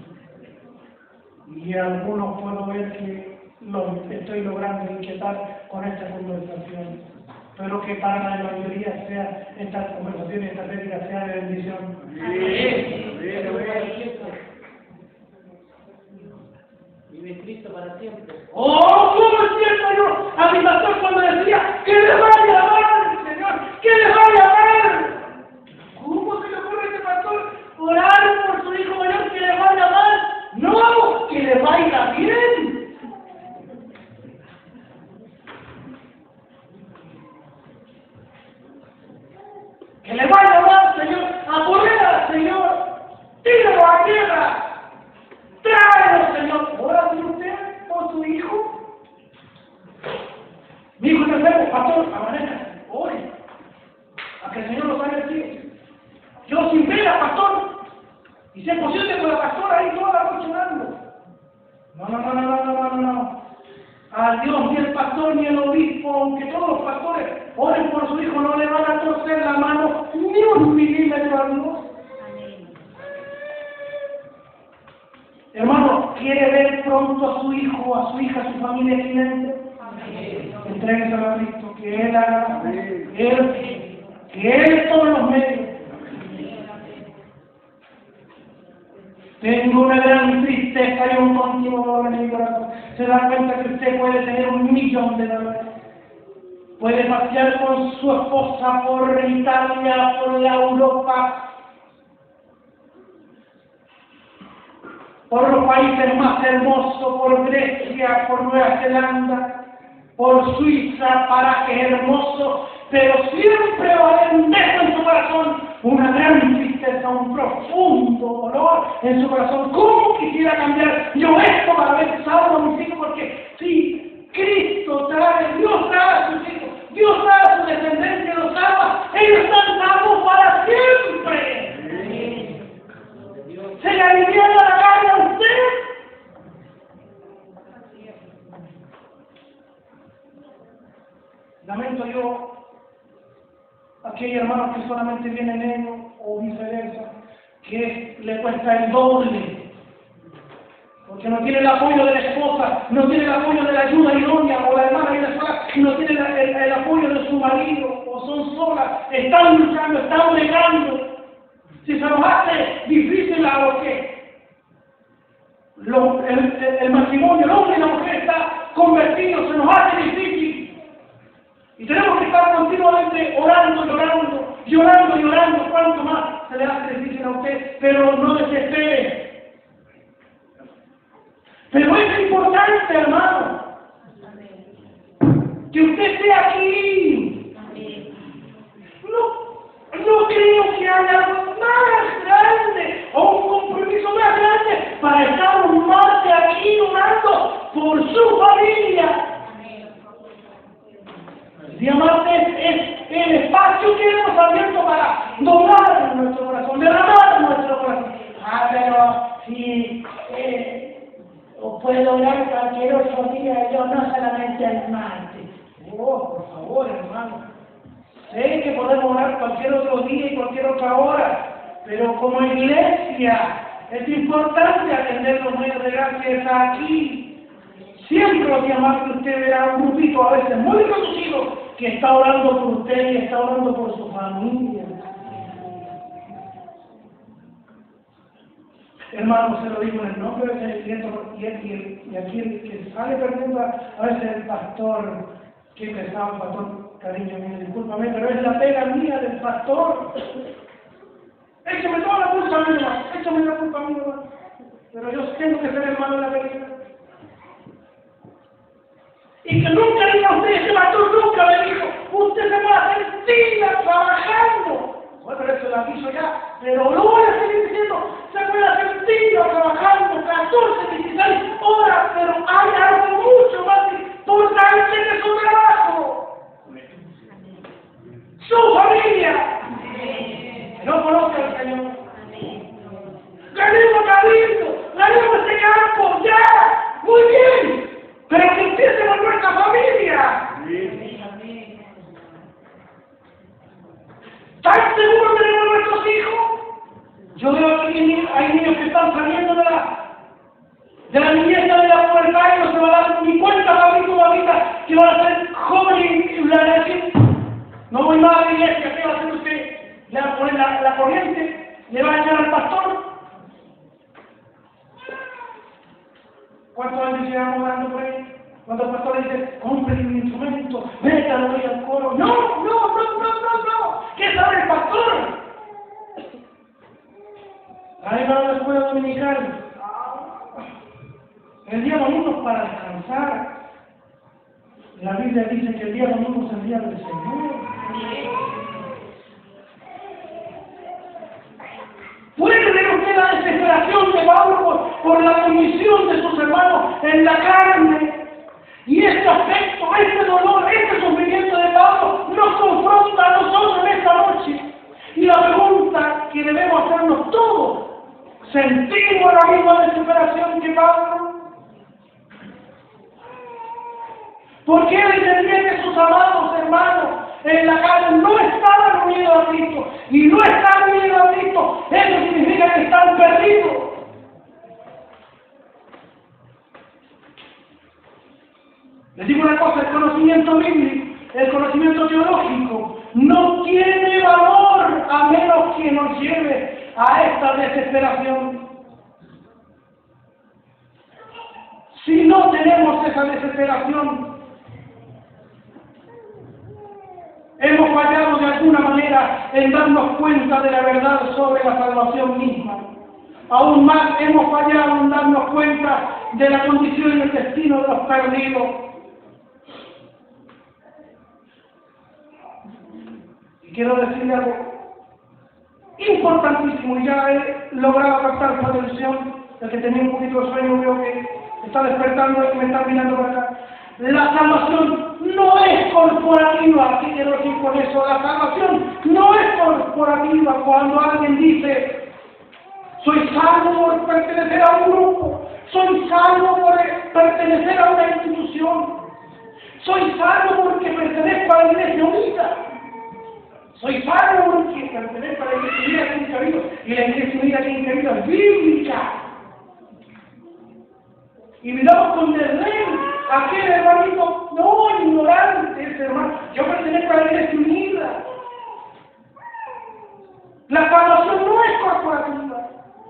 Y a algunos puedo ver que estoy logrando inquietar con esta conversación. Espero que para la mayoría sea esta conversación y esta prédica sea de bendición. Vive Cristo para siempre. ¡Oh, cómo entiendo yo a mi pastor cuando decía que le vaya mal, Señor, que le vaya mal! ¿Cómo se le ocurre a este pastor orar por su hijo mayor que le vaya mal? ¡No, que le vaya bien! Que le vaya mal, Señor, apodera, Señor, tíralo a tierra, tráelo, Señor. ¿Ora por usted, por su hijo? Mi hijo está enfermo, pastor, a que el Señor los haga decir. Yo sin vela, pastor, y si es posible con la pastora ahí toda la noche orando. No. A Dios ni el pastor ni el obispo, aunque todos los pastores oren por su hijo, no le van a torcer la mano ni un milímetro a Dios. Hermano, ¿quiere ver pronto a su hijo, a su hija, a su familia excelente? Entrégueselo a Cristo, que Él haga, que Él todos los medios. Tengo una gran tristeza y un continuo dolor en mi corazón. Se da cuenta que usted puede tener $1.000.000. Puede pasear con su esposa por Italia, por la Europa, por los países más hermosos, por Grecia, por Nueva Zelanda, por Suiza, parajes hermosos, pero siempre va a haber un deseo en su corazón, una gran tristeza, un profundo dolor en su corazón. ¿Cómo quisiera cambiar yo esto para ver salvo a mis hijos? Porque si Cristo trae, Dios trae a sus hijos, Dios trae a su descendencia, los salva, ellos están salvos para siempre. ¿Se le aliviana la carne a usted? Lamento yo, aquí hay hermanos que solamente vienen ellos, o viceversa, que le cuesta el doble, porque no tiene el apoyo de la esposa, no tiene el apoyo de la ayuda idónea, o la hermana venezolana, no tiene el apoyo de su marido, o son solas, están luchando, están bregando. Si se nos hace difícil a lo que el matrimonio, el hombre y la mujer está convertido, se nos hace difícil. Y tenemos que estar continuamente orando, llorando. ¿Cuánto más se le hace difícil a usted? Pero no desespere. Pero es importante, hermano, que usted esté aquí. No creo que haya algo más grande o un compromiso más grande para estar un martes aquí orando por su familia. El día martes es el espacio que hemos abierto para doblar nuestro corazón, derramar nuestro corazón. Pero si puedo orar cualquier otro día, yo no solamente el martes. Por favor, hermano. Sé que podemos orar cualquier otro día y cualquier otra hora, pero como iglesia es importante atender los medios de gracia que está aquí. Siempre los llamados que usted verá un grupito a veces muy reducido que está orando por usted y está orando por su familia. Hermano, se lo digo en el nombre de Cristo y aquí el que sale perdiendo a veces el pastor, que pesado, pastor, cariño mío, discúlpame, pero es la pega mía del pastor. Échame toda la culpa a mí, hermano, échame la culpa a mí, hermano. Pero yo tengo que ser hermano de la película. Y que nunca diga a usted, ese pastor nunca me dijo, usted se va a sentir trabajando. Bueno, eso lo aviso ya, pero lo voy a seguir diciendo, se puede sentir trabajando 14, 16 horas, pero hay algo mucho más importante que su trabajo. Su familia. No conoce al Señor. Ganemos cabildo, ganemos este campo, ya, muy bien. Pero que empiece con nuestra familia. ¿Están seguros de tener nuestros hijos? Yo veo que hay niños que están saliendo de la niñez, de la pubertad, y no se va a dar ni cuenta para mí todavía que van a ser jóvenes y van a decir, no voy más a la iglesia, ¿qué va a hacer usted? Le va a poner la corriente, le va a echar al pastor. ¿Cuántos años llevamos dando por ahí? Cuando el pastor dice, compre un instrumento, métalo ahí al coro. No. ¿Qué sabe el pastor? Ahí va a la escuela dominical. El día domingo es para descansar. La Biblia dice que el día domingo es el día del Señor. ¿Puede ver usted la desesperación de Pablo por la condición de sus hermanos en la carne? Y este aspecto, este dolor, este sufrimiento de Pablo nos confronta a nosotros en esta noche. ¿Sentimos la misma desesperación que Pablo? Porque él entendía que sus amados hermanos en la carne no estaban unidos a Cristo, y no están unidos a Cristo, eso significa que están perdidos. Les digo una cosa, el conocimiento bíblico, el conocimiento teológico, no tiene valor a menos que nos lleve a esta desesperación. Si no tenemos esa desesperación, hemos fallado de alguna manera en darnos cuenta de la verdad sobre la salvación misma. Aún más hemos fallado en darnos cuenta de la condición y el destino de los perdidos. Y quiero decirle algo importantísimo, y ya he logrado captar su atención, el que tenía un poquito de sueño veo que está despertando y me está mirando para acá. La salvación no es corporativa. ¿Qué quiero decir con eso? La salvación no es corporativa. Cuando alguien dice, soy salvo por pertenecer a un grupo, soy salvo por pertenecer a una institución, soy salvo porque pertenezco a la Iglesia Unida, soy salvo porque pertenezco a la Iglesia Unida que nunca ha habido, y la Iglesia Unida que nunca ha habido es bíblica. Y miramos con desdén a aquel hermanito, no, ignorante ese hermano, yo pertenezco a la Iglesia Unida. La salvación no es corporativa.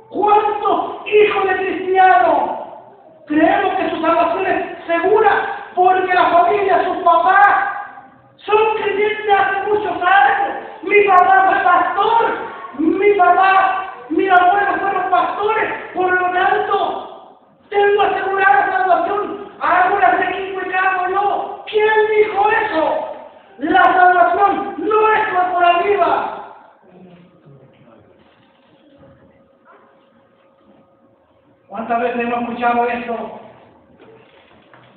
¿Cuántos hijos de cristianos creemos que su salvación es segura porque la familia, sus papás, son creyentes hace muchos años? Mi papá fue pastor, mi papá, mi abuelo fueron pastores, por lo tanto, tengo asegurada la salvación. Hago las de equipo y hago yo. ¿Quién dijo eso? La salvación no es corporativa. ¿Cuántas veces hemos escuchado eso?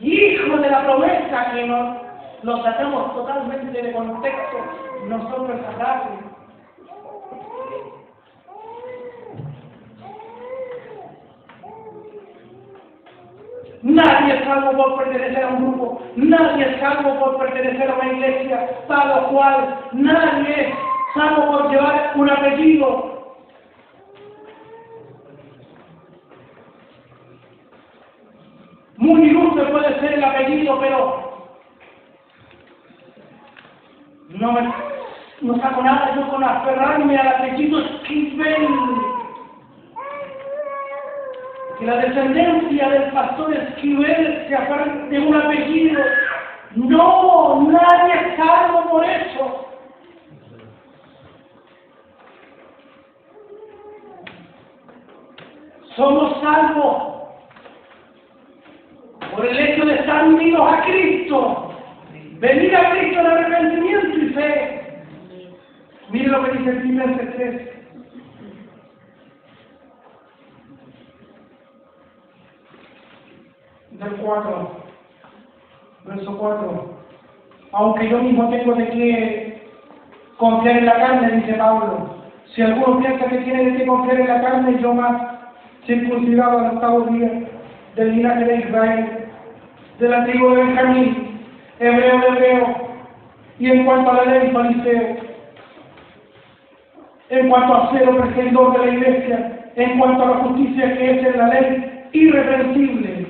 Hijos de la promesa, que nos lo sacamos totalmente de contexto nosotros esa frase. Nadie es salvo por pertenecer a un grupo, nadie es salvo por pertenecer a una iglesia, tal o cual, nadie es salvo por llevar un apellido. Muy ilustre puede ser el apellido, pero no saco nada yo con aferrarme al apellido Esquivel. Que la descendencia del pastor Esquivel se aferra de un apellido. No, nadie es salvo por eso. Somos salvos por el hecho de estar unidos a Cristo, venir a Cristo en arrepentimiento y fe. Mire lo que dice Filipenses 3. Del 4, verso 4. Aunque yo mismo tengo de qué confiar en la carne, dice Pablo. Si alguno piensa que tiene de qué confiar en la carne, yo más, circuncidado al 8º día, del linaje de Israel, de la tribu de Benjamín, hebreo de hebreo, y en cuanto a la ley, fariseo, en cuanto a ser perseguidor de la iglesia, en cuanto a la justicia que es en la ley, irreprensible.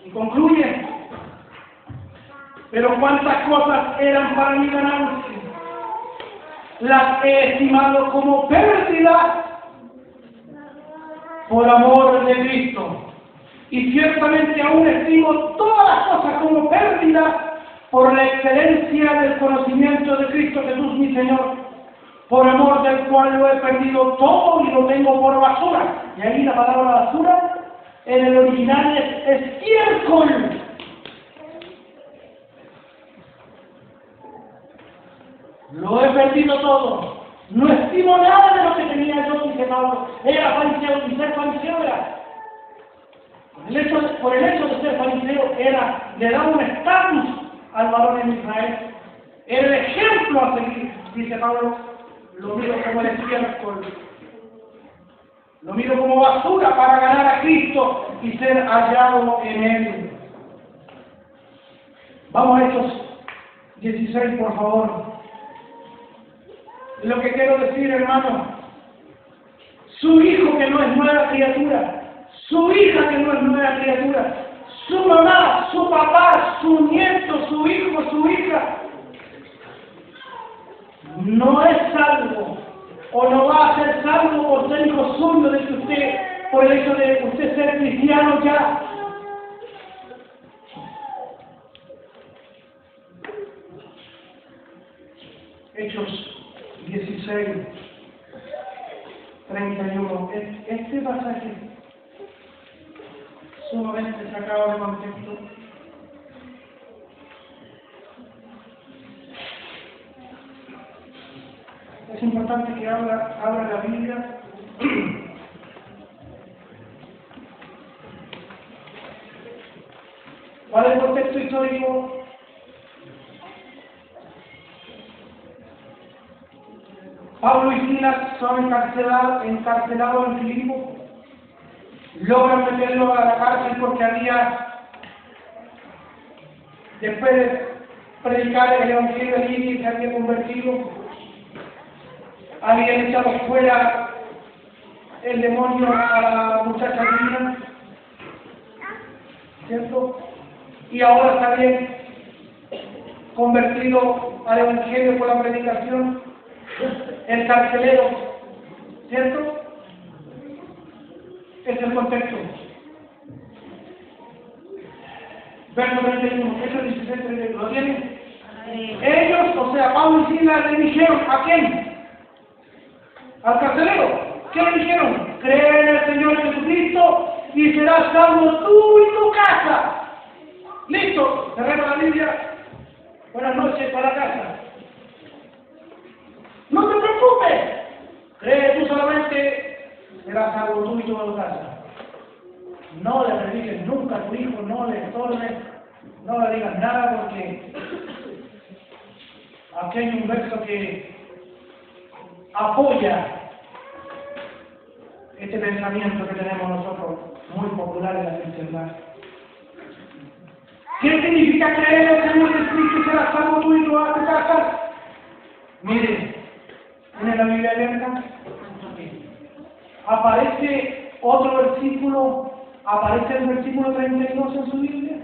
Y concluye, pero cuántas cosas eran para mi ganancia, las he estimado como pérdida por amor de Cristo. Y ciertamente aún estimo todas las cosas como pérdida por la excelencia del conocimiento de Cristo Jesús mi Señor, por amor del cual lo he perdido todo y lo tengo por basura. Y ahí la palabra basura en el original es estiércol. Lo he perdido todo. No estimo nada de lo que tenía yo, dice Pablo. Era fariseo y ser fariseo era. Por el hecho de ser fariseo le daba un estatus al varón en Israel. Era el ejemplo a seguir, dice Pablo, lo mismo como el estiércol. Lo miro como basura para ganar a Cristo y ser hallado en Él. Vamos a Hechos 16, por favor. Lo que quiero decir, hermano, su hijo que no es nueva criatura, su hija que no es nueva criatura, su mamá, su papá, su nieto, su hijo, su hija, no es salvo o no va a ser salvo por ser hijo suyo de que usted, por el hecho de usted ser cristiano ya. Hechos 16, 31. Este pasaje sumamente sacado de contexto. Es importante que abra la Biblia. ¿Cuál es el contexto histórico? Pablo y Silas son encarcelados en Filipo. Logran meterlo a la cárcel porque después de predicar el evangelio allí, se había convertido. Habían echado fuera el demonio a la muchacha divina, ¿cierto? Y ahora está bien convertido al evangelio por la predicación, el carcelero, ¿cierto? Es el contexto. Verso 31, Hechos 16, 31, ¿lo tienen? Ellos, o sea, Pablo y Silas le dijeron, ¿a quién? Al carcelero. ¿Qué le dijeron? Cree en el Señor Jesucristo y serás salvo tú y tu casa. Listo, cerremos la Biblia. Buenas noches para la casa. No te preocupes. Cree tú solamente, serás salvo tú y tu casa. No le prediques nunca a tu hijo, no le estorbes, no le digas nada porque aquí hay un verso que apoya este pensamiento que tenemos nosotros, muy popular en la cristiandad. ¿Qué significa creer en el Señor Jesucristo y serás salvo tú y tu casa? Miren, ¿tiene la Biblia abierta? Aparece otro versículo, aparece el versículo 32 en su Biblia.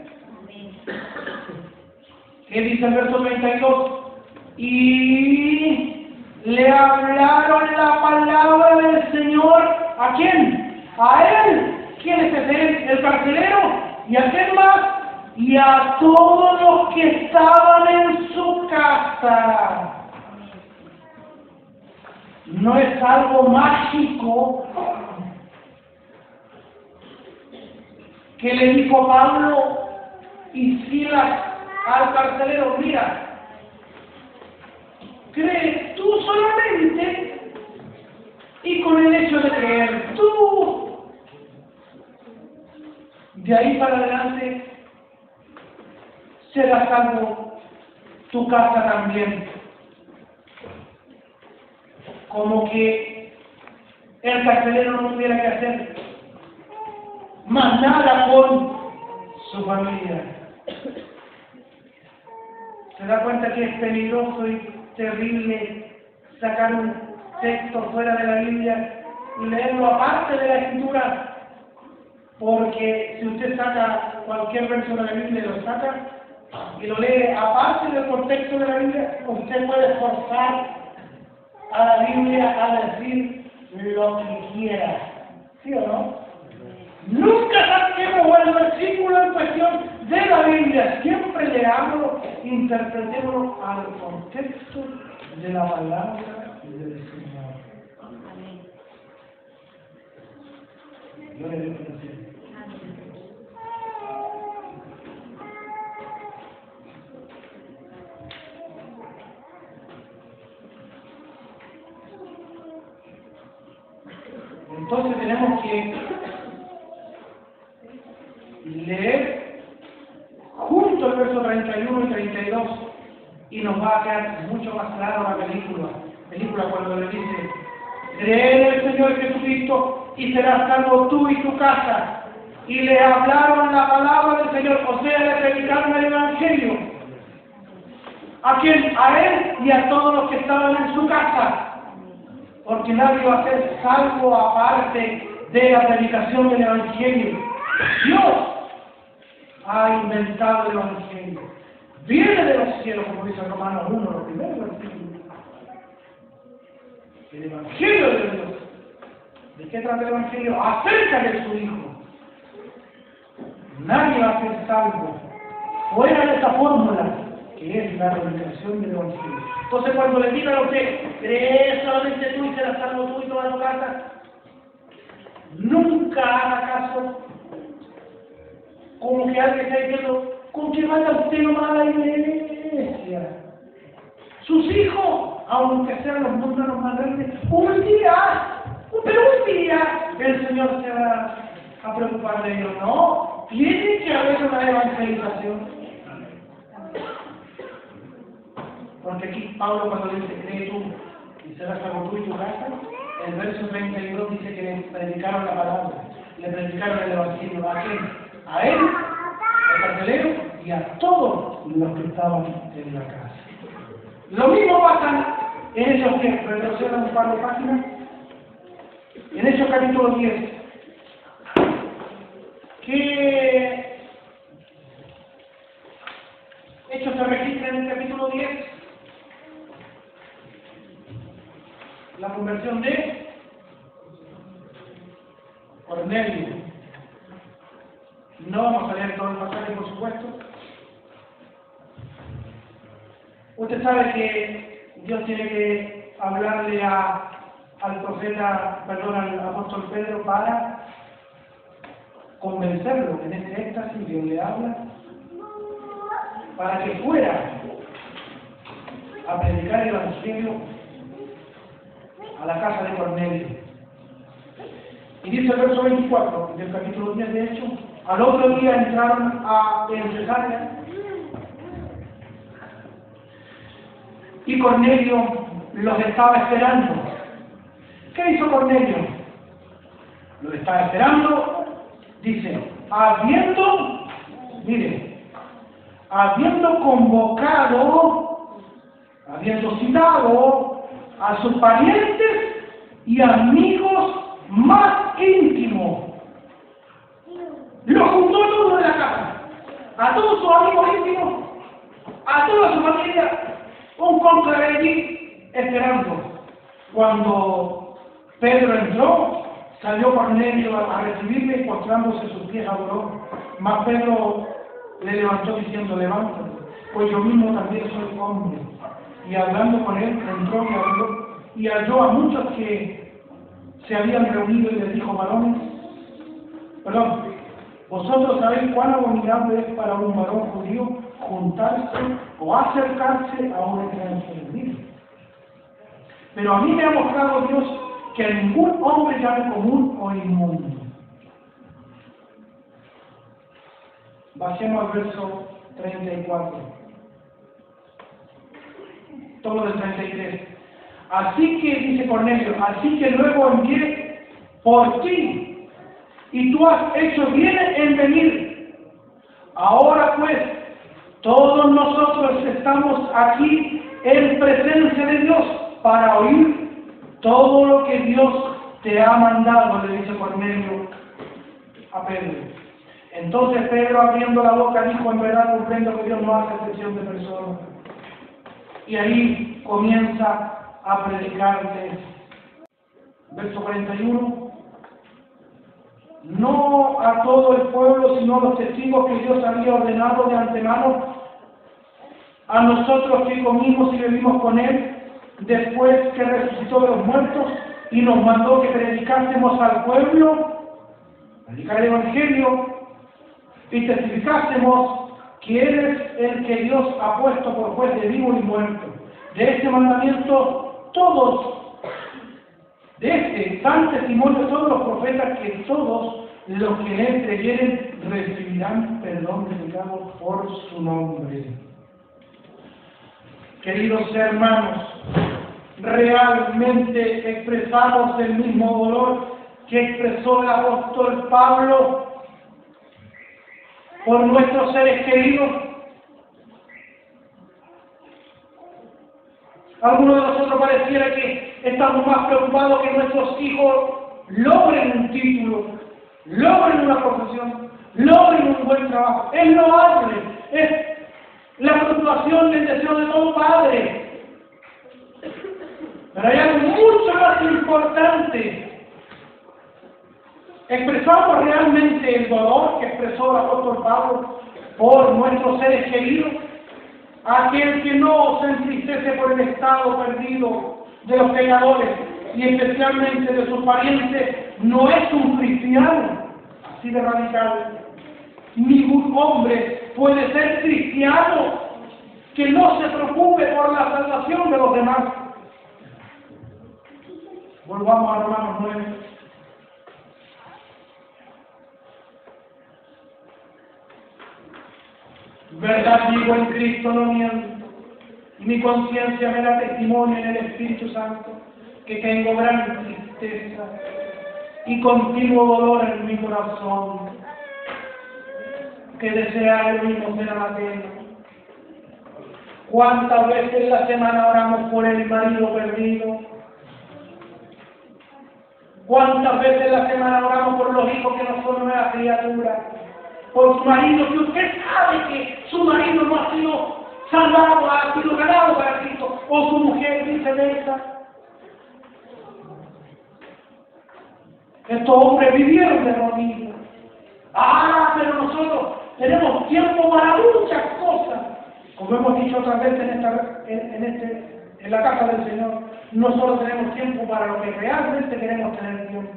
¿Qué dice el verso 32? Y le hablaron la palabra del Señor, ¿a quién? A él. ¿Quién es ese? El carcelero. ¿Y a quién más? Y a todos los que estaban en su casa. No es algo mágico que le dijo Pablo y Silas al carcelero, mira, cree tú solamente y con el hecho de creer tú, de ahí para adelante será salvo tu casa también. Como que el carcelero no tuviera que hacer más nada con su familia. ¿Se da cuenta que es peligroso y terrible sacar un texto fuera de la Biblia y leerlo aparte de la Escritura? Porque si usted saca cualquier verso de la Biblia y lo saca y lo lee aparte del contexto de la Biblia, usted puede forzar a la Biblia a decir lo que quiera. ¿Sí o no? Nunca saquemos el versículo en cuestión de la Biblia. Siempre leámoslo, interpretémoslo al contexto de la palabra del Señor. Yo le digo que sí. Entonces tenemos que leer junto el verso 31 y 32 y nos va a quedar mucho más claro la película cuando le dice cree en el Señor Jesucristo y serás salvo tú y tu casa. Y le hablaron la palabra del Señor, o sea, le predicaron el Evangelio. ¿A quién? A él y a todos los que estaban en su casa. Porque nadie va a ser salvo aparte de la predicación del Evangelio. Dios ha inventado el Evangelio. Viene de los cielos, como dice Romanos 1, los primeros versículos. El Evangelio de Dios. ¿De qué trata el Evangelio? Acerca de su Hijo. Nadie va a ser salvo fuera de esa fórmula, que es la predicación del Evangelio. Entonces, cuando le digan a usted, cree solamente tú y serás salvo tú y toda tu casa, nunca haga caso como que alguien está diciendo, ¿con qué manda usted nomás a la iglesia? Sus hijos, aunque sean los mundanos más grandes, un día, el Señor se va a preocupar de ellos. No, tiene que haber una evangelización. Porque aquí Pablo, cuando dice, cree tú y serás salvo tú y tu casa, el verso 32 dice que le predicaron la palabra, le predicaron el Evangelio. ¿A quién? A él, al carcelero y a todos los que estaban en la casa. Lo mismo pasa en Hechos 10, retrocedan un par de páginas, en Hechos capítulo 10, que Hechos se registra en el capítulo 10, la conversión de Cornelio. No vamos a leer todo el pasaje, por supuesto. Usted sabe que Dios tiene que hablarle al apóstol Pedro para convencerlo. En este éxtasis Dios le habla para que fuera a predicar el Evangelio a la casa de Cornelio. Y dice el verso 24 del capítulo 10 de Hechos, al otro día entraron en Cesarea y Cornelio los estaba esperando. ¿Qué hizo Cornelio? Los estaba esperando, dice, habiendo convocado, habiendo citado a sus parientes y amigos más íntimos. Los juntó a todos de la casa, a todos sus amigos íntimos, a toda su familia, un cónclave allí esperando. Cuando Pedro entró, salió Cornelio a recibirle y postrándose sus pies adoró. Mas Pedro le levantó diciendo, levántate, pues yo mismo también soy hombre. Y hablando con él, entró y habló, y halló a muchos que se habían reunido y les dijo, vosotros sabéis cuán abominable es para un varón judío juntarse o acercarse a un extranjero. Pero a mí me ha mostrado Dios que a ningún hombre llame común o inmundo. Bajemos al verso 34. Todo el 33. Así que, dice Cornelio, así que luego envié por ti, y tú has hecho bien en venir. Ahora pues, todos nosotros estamos aquí en presencia de Dios para oír todo lo que Dios te ha mandado, le dice Cornelio a Pedro. Entonces Pedro, abriendo la boca, dijo, en verdad comprendo que Dios no hace excepción de personas. Y ahí comienza a predicarles. Verso 41. No a todo el pueblo, sino a los testigos que Dios había ordenado de antemano, a nosotros que comimos y bebimos con Él, después que resucitó de los muertos, y nos mandó que predicásemos al pueblo, predicar el Evangelio, y testificásemos que Él es el que Dios ha puesto por juez de vivos y muertos. De este mandamiento todos, de este dan testimonio todos los profetas, que todos los que en Él creyeren recibirán perdón de pecados por su nombre. Queridos hermanos, realmente expresamos el mismo dolor que expresó el apóstol Pablo por nuestros seres queridos. Algunos de nosotros pareciera que estamos más preocupados que nuestros hijos logren un título, logren una profesión, logren un buen trabajo. Es loable, es la preocupación y el deseo de todo padre. Pero hay algo mucho más importante. Expresamos realmente el dolor que expresó el apóstol Pablo por nuestros seres queridos. Aquel que no se entristece por el estado perdido de los pecadores y especialmente de sus parientes, no es un cristiano. Así de radical. Ningún hombre puede ser cristiano que no se preocupe por la salvación de los demás. Volvamos a Romanos 9. Verdad digo en Cristo, no miento. Mi conciencia me da testimonio en el Espíritu Santo que tengo gran tristeza y continuo dolor en mi corazón, que desear el mismo ser anatema. ¿Cuántas veces en la semana oramos por el marido perdido? ¿Cuántas veces en la semana oramos por los hijos que no son nuevas criaturas? Por su marido, que usted sabe que su marido no ha sido salvado, ha sido ganado para Cristo, o su mujer viceversa. Estos hombres vivieron de rodillas. Pero nosotros tenemos tiempo para muchas cosas. Como hemos dicho otras veces en la casa del Señor, no solo tenemos tiempo para lo que realmente queremos tener tiempo.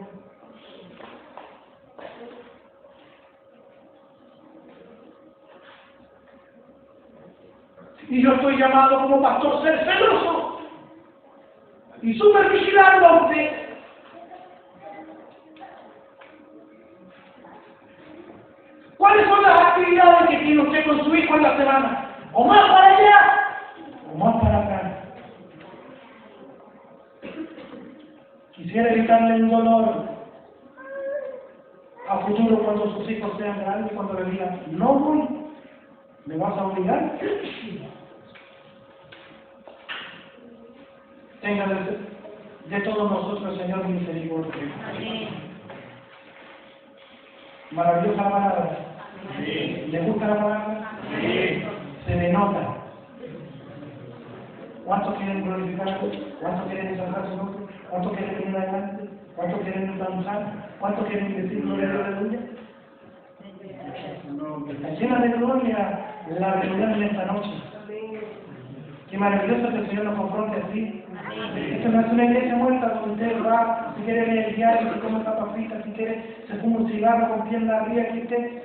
Y yo estoy llamado como pastor a ser celoso y súper vigilante a usted. ¿Cuáles son las actividades que tiene usted con su hijo en la semana? ¿O más para allá o más para acá? Quisiera evitarle un dolor a futuro cuando sus hijos sean grandes, cuando le digan, no voy, ¿me vas a obligar? Tenga de todos nosotros, Señor, misericordia. Amén. Maravillosa palabra. Sí. ¿Le gusta la palabra? Sí. Se le nota. ¿Cuántos quieren glorificar a Dios? ¿Cuántos quieren exaltar su nombre? ¿Cuántos quieren venir adelante? ¿Cuántos quieren danzar? ¿Cuántos quieren decir gloria a aleluya? Está llena de gloria la reunión en esta noche. Qué maravilloso que el Señor nos confronte así. Esto no es una iglesia muerta donde usted va, si quiere leer el diario, si come papas fritas, si quiere se fuma un cigarro con pierna arriba, que usted.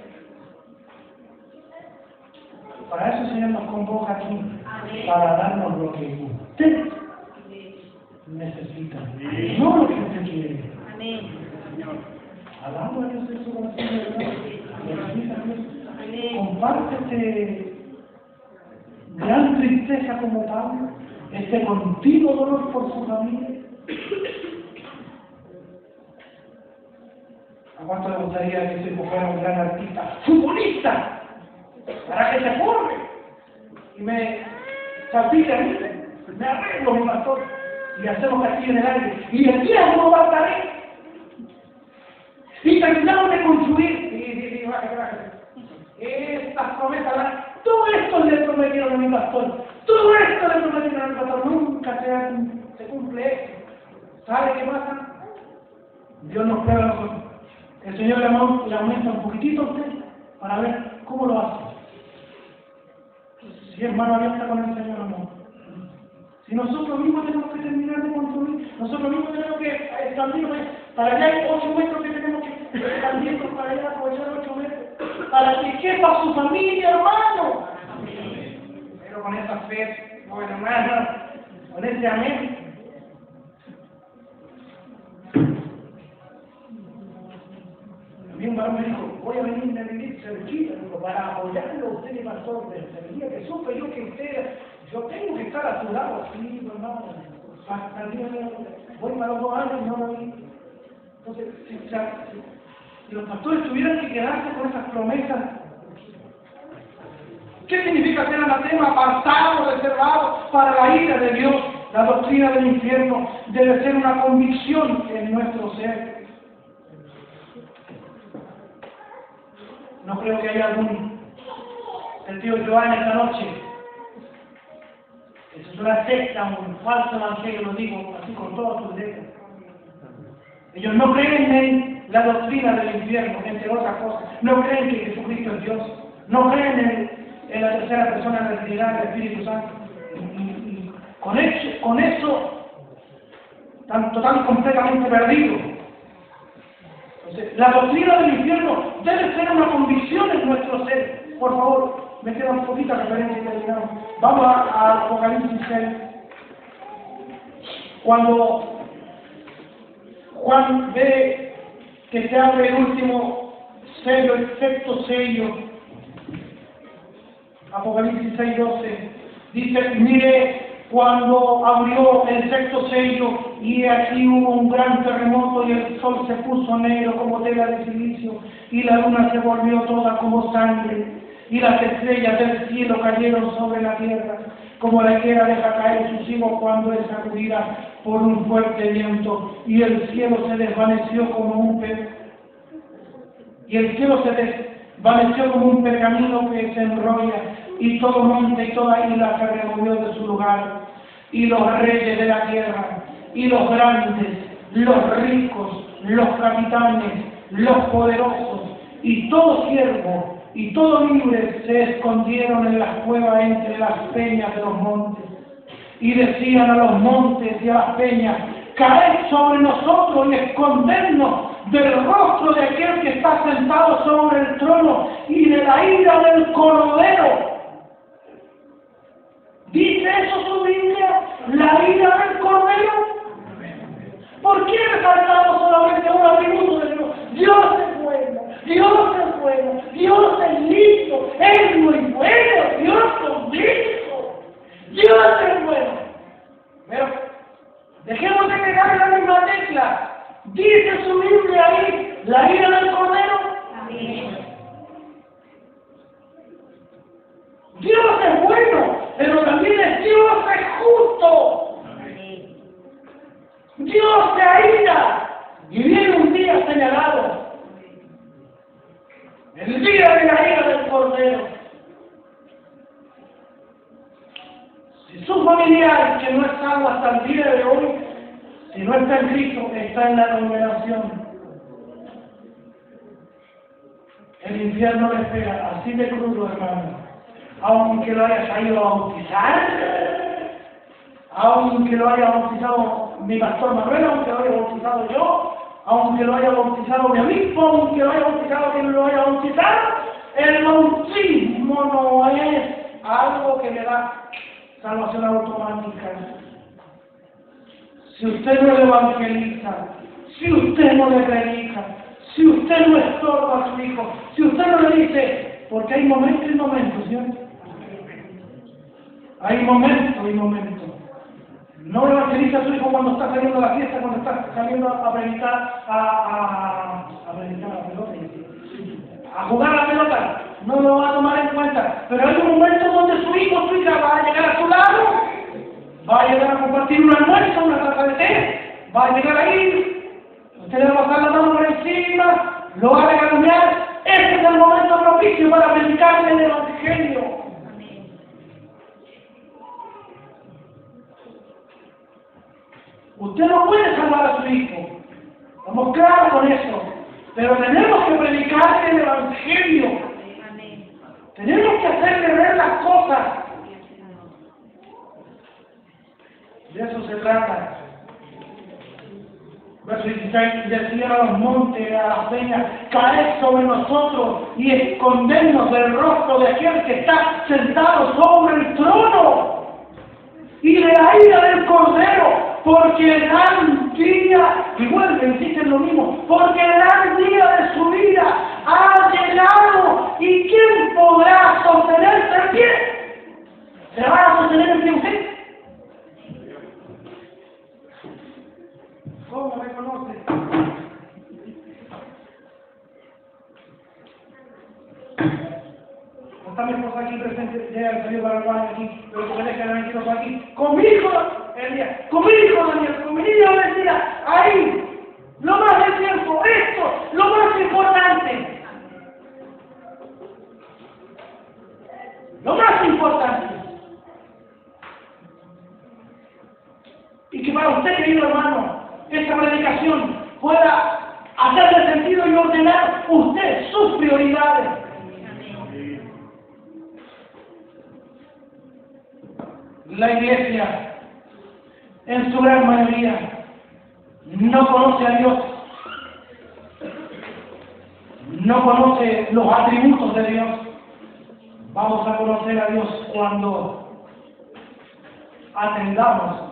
Para eso el Señor nos convoca aquí, para darnos lo que usted necesita, no lo que usted quiere. Alabando a Dios en su corazón, comparte este gran tristeza como Pablo, este continuo dolor por su familia. ¿A cuánto le gustaría que se fuera un gran artista futbolista para que se forme y me salpique a mí, me arreglo mi pastor y hacemos castillo en el aire y el día no va a estar ahí y terminamos de construir estas promesas? Todo esto le prometieron a mi pastor, todo esto le prometieron a mi pastor, nunca se cumple esto. ¿Sabe qué pasa? Dios nos prueba a nosotros. El Señor le aumenta un poquitito a usted para ver cómo lo hace. Si es mano abierta con el Señor, amor. Si nosotros mismos tenemos que terminar de construir, nosotros mismos tenemos que expandirnos. Para allá hay 8 metros que tenemos que expandirnos, para allá aprovechar 8 metros. Para que quepa su familia, hermano. Pero con esa fe, bueno, hermano, con ese amén. A mí un varón me dijo, voy a venir a vivir cerquita, para apoyarlo a usted, mi pastor, desde el día que supe yo que usted, yo tengo que estar a su lado, así, hermano. hasta el día de hoy. Voy para los 2 años y no lo vi. Entonces, si los pastores tuvieran que quedarse con esas promesas, ¿qué significa ser anatema, apartado, reservado para la ira de Dios? La doctrina del infierno debe ser una convicción en nuestro ser. No creo que haya algún sentido Joan esta noche. Eso es una secta, un falso evangelio, lo digo así con todas sus letras. Ellos no creen en la doctrina del infierno, entre otras cosas. No creen que Jesucristo es Dios. No creen en la tercera persona de la Trinidad del Espíritu Santo. Y con eso están total y completamente perdidos. Entonces, la doctrina del infierno debe ser una convicción en nuestro ser. Por favor, me quedan poquitas referencias y terminamos. Vamos a Apocalipsis 6. Cuando Juan ve que se abre el último sello, el sexto sello, Apocalipsis 6:12, dice: mire, cuando abrió el sexto sello, y aquí hubo un gran terremoto, y el sol se puso negro como tela de silicio, y la luna se volvió toda como sangre, y las estrellas del cielo cayeron sobre la tierra, como la higuera deja caer sus higos cuando es sacudida por un fuerte viento, y el cielo se desvaneció como un pergamino que se enrolla, y todo monte y toda isla se removió de su lugar, y los reyes de la tierra, y los grandes, los ricos, los capitanes, los poderosos, y todo siervo, y todo libre se escondieron en las cuevas entre las peñas de los montes, y decían a los montes y a las peñas: caed sobre nosotros y escondernos del rostro de aquel que está sentado sobre el trono y de la ira del Cordero. ¿Dice eso su Biblia? ¿La ira del Cordero? ¿Por qué resaltamos solamente un atributo de Dios? Dios es bueno, Dios es bueno, Dios es listo, es muy bueno, Dios es listo, Dios es bueno. Pero dejemos de pegar en la misma tecla. ¿Dice su Biblia ahí la ira del Cordero? Amén. Dios es bueno, pero también es Dios es justo. Amén. Dios se aira y viene un día señalado, el día de la ira del Cordero. Si su familiar, que no es salvo hasta el día de hoy, si no está en Cristo, está en la condenación. El infierno le espera, así de crudo, hermano. Aunque lo haya salido a bautizar, aunque lo haya bautizado mi pastor Manuel, aunque lo haya bautizado yo, aunque lo haya bautizado mi amigo, aunque lo haya bautizado quien lo haya bautizado, el bautismo no es algo que le da salvación automática. Si usted no le evangeliza, si usted no le predica, si usted no estorba a su hijo, si usted no le dice, porque hay momentos y momentos, ¿cierto? Hay momentos y momentos. No le evangeliza a su hijo cuando está saliendo a la fiesta, cuando está saliendo a predicar, a predicar la pelota, a jugar a la pelota. No lo va a tomar en cuenta. Pero hay un momento donde su hijo, su hija va a llegar a su lado, va a llegar a compartir un almuerzo, una taza de té, va a llegar ahí, usted le va a pasar la mano por encima, lo va a regañar. Ese es el momento propicio para predicarle el Evangelio. Usted no puede salvar a su hijo, estamos claros con eso, pero tenemos que predicarle el Evangelio. Tenemos que hacerle ver las cosas. De eso se trata. Verso 16: decían a los montes, a las peñas: caed sobre nosotros y escondernos del rostro de aquel que está sentado sobre el trono y de la ira del Cordero, porque el gran día, y vuelve, insiste en lo mismo, porque el gran día de su vida ha llegado, y ¿quién podrá sostenerse en pie? ¿Se va a sostener en pie usted? aquí presente, llega el señor Paraguay aquí, pero que me dejan aquí, por aquí, con mi hijo, con mi hijo Daniel, con mi niña Valentina, ahí, lo más del tiempo, esto, lo más importante. Lo más importante. Y que para usted, querido hermano, esta predicación pueda hacerle sentido y ordenar usted sus prioridades. La iglesia, en su gran mayoría, no conoce a Dios, no conoce los atributos de Dios. Vamos a conocer a Dios cuando atendamos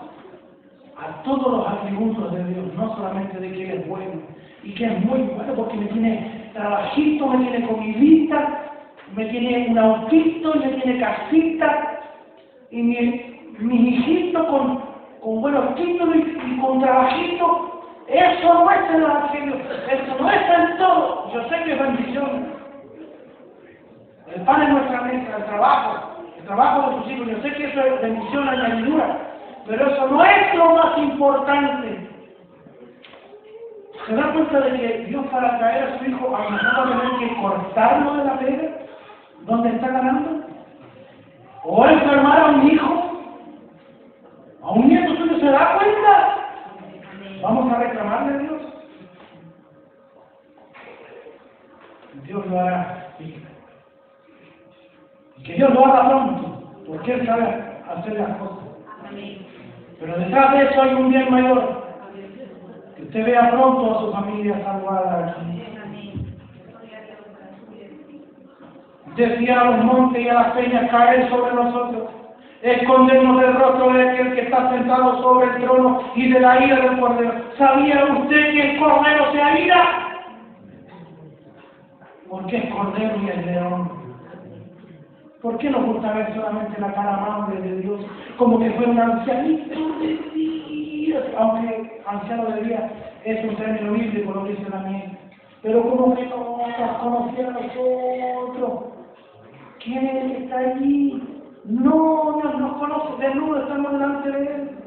a todos los atributos de Dios, no solamente de que Él es bueno, y que es muy bueno porque me tiene trabajito, me tiene comidita, me tiene un autito, me tiene casita, y mis hijitos con buenos títulos y con trabajito. Eso no es el Evangelio, eso no es en todo. Yo sé que es bendición. El pan en nuestra mesa, el trabajo de sus hijos, yo sé que eso es bendición, añadidura, pero eso no es lo más importante. ¿Se da cuenta de que Dios, para traer a su hijo, a lo mejor va a tener que cortarlo de la pega donde está ganando? ¿O enfermar a un hijo? ¿A un nieto suyo? ¿Se da cuenta? ¿Vamos a reclamarle a Dios? Dios lo hará. Y que Dios lo haga pronto, porque Él sabe hacer las cosas. Pero detrás de eso hay un bien mayor. Que usted vea pronto a su familia salvada aquí. Desviar a los montes y a las peñas caer sobre nosotros. Escondernos del rostro de aquel que está sentado sobre el trono y de la ira del Cordero. ¿Sabía usted que el Cordero se aira? Porque es Cordero y es león. ¿Por qué nos gusta ver solamente la cara amable de Dios? Como que fue un ancianito de días, aunque anciano de día es un término bíblico, lo dice también. Pero como que no nos conocía a nosotros. ¿Quién está allí? No, Dios nos conoce, desnudo estamos delante de Él.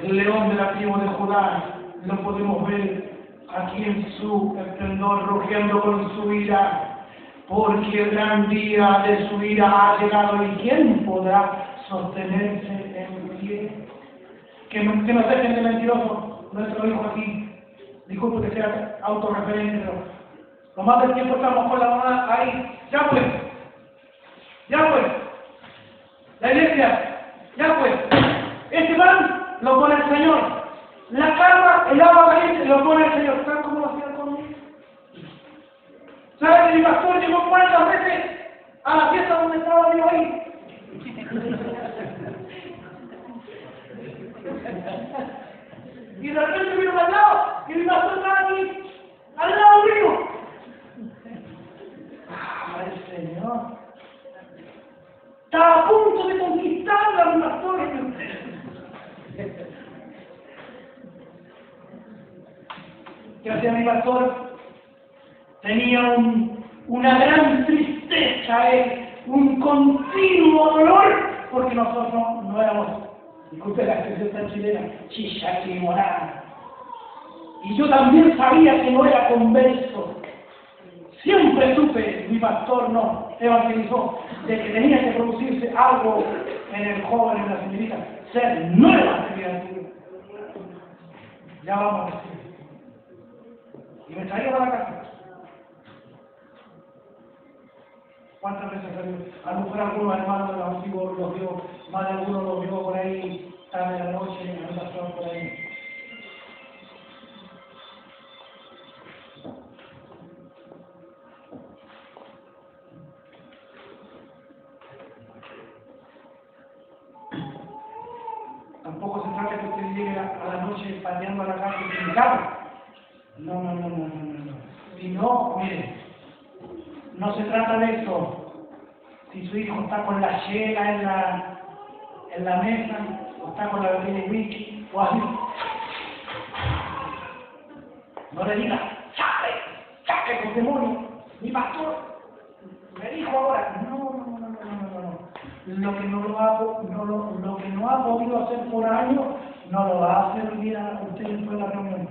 El león de la tribu de Judá lo podemos ver aquí en su esplendor, rugiendo con su ira, porque el gran día de su ira ha llegado y ¿quién podrá sostenerse en pie? Que nos dejen de mentiroso nuestro hijo aquí. Disculpe que sea autorreferente, pero lo más del tiempo estamos con la mamá ahí. Ya pues, la iglesia, ya pues, este pan lo pone el Señor. La cama, el agua caliente, lo pone el Señor. ¿Saben cómo lo hacía conmigo? ¿Saben que mi pastor llegó 40 veces a la fiesta donde estaba yo ahí? Y de repente vino al lado, y mi pastor estaba aquí, al lado mío. ¡Ay, Señor! Estaba a punto de conquistarla, mi pastor. ¿Qué hacía mi pastor? Tenía una gran tristeza, un continuo dolor, porque nosotros no éramos, disculpe la expresión tan chilena, chichaquimorana. Y yo también sabía que no era converso. Siempre supe, mi pastor no evangelizó, de que tenía que producirse algo en el joven, en la señorita, ser nueva criatura. Ya vamos a decir. Y me traía para la casa. ¿Cuántas veces salió? A lo mejor algunos hermanos de los antiguos los vio, más de algunos los vio por ahí, tarde de la noche, han pasado por ahí. Tampoco se trata que usted llegue a la noche pateando a la casa sin carro. No. Si no, mire, no se trata de eso. Si su hijo está con la chela en la mesa, o está con la bebida de whisky, o así, no le diga, ¡sabe! ataque con demonios. Mi pastor me dijo ahora, no. Lo que no ha podido hacer por años, no lo va a hacer bien a usted después de la reunión.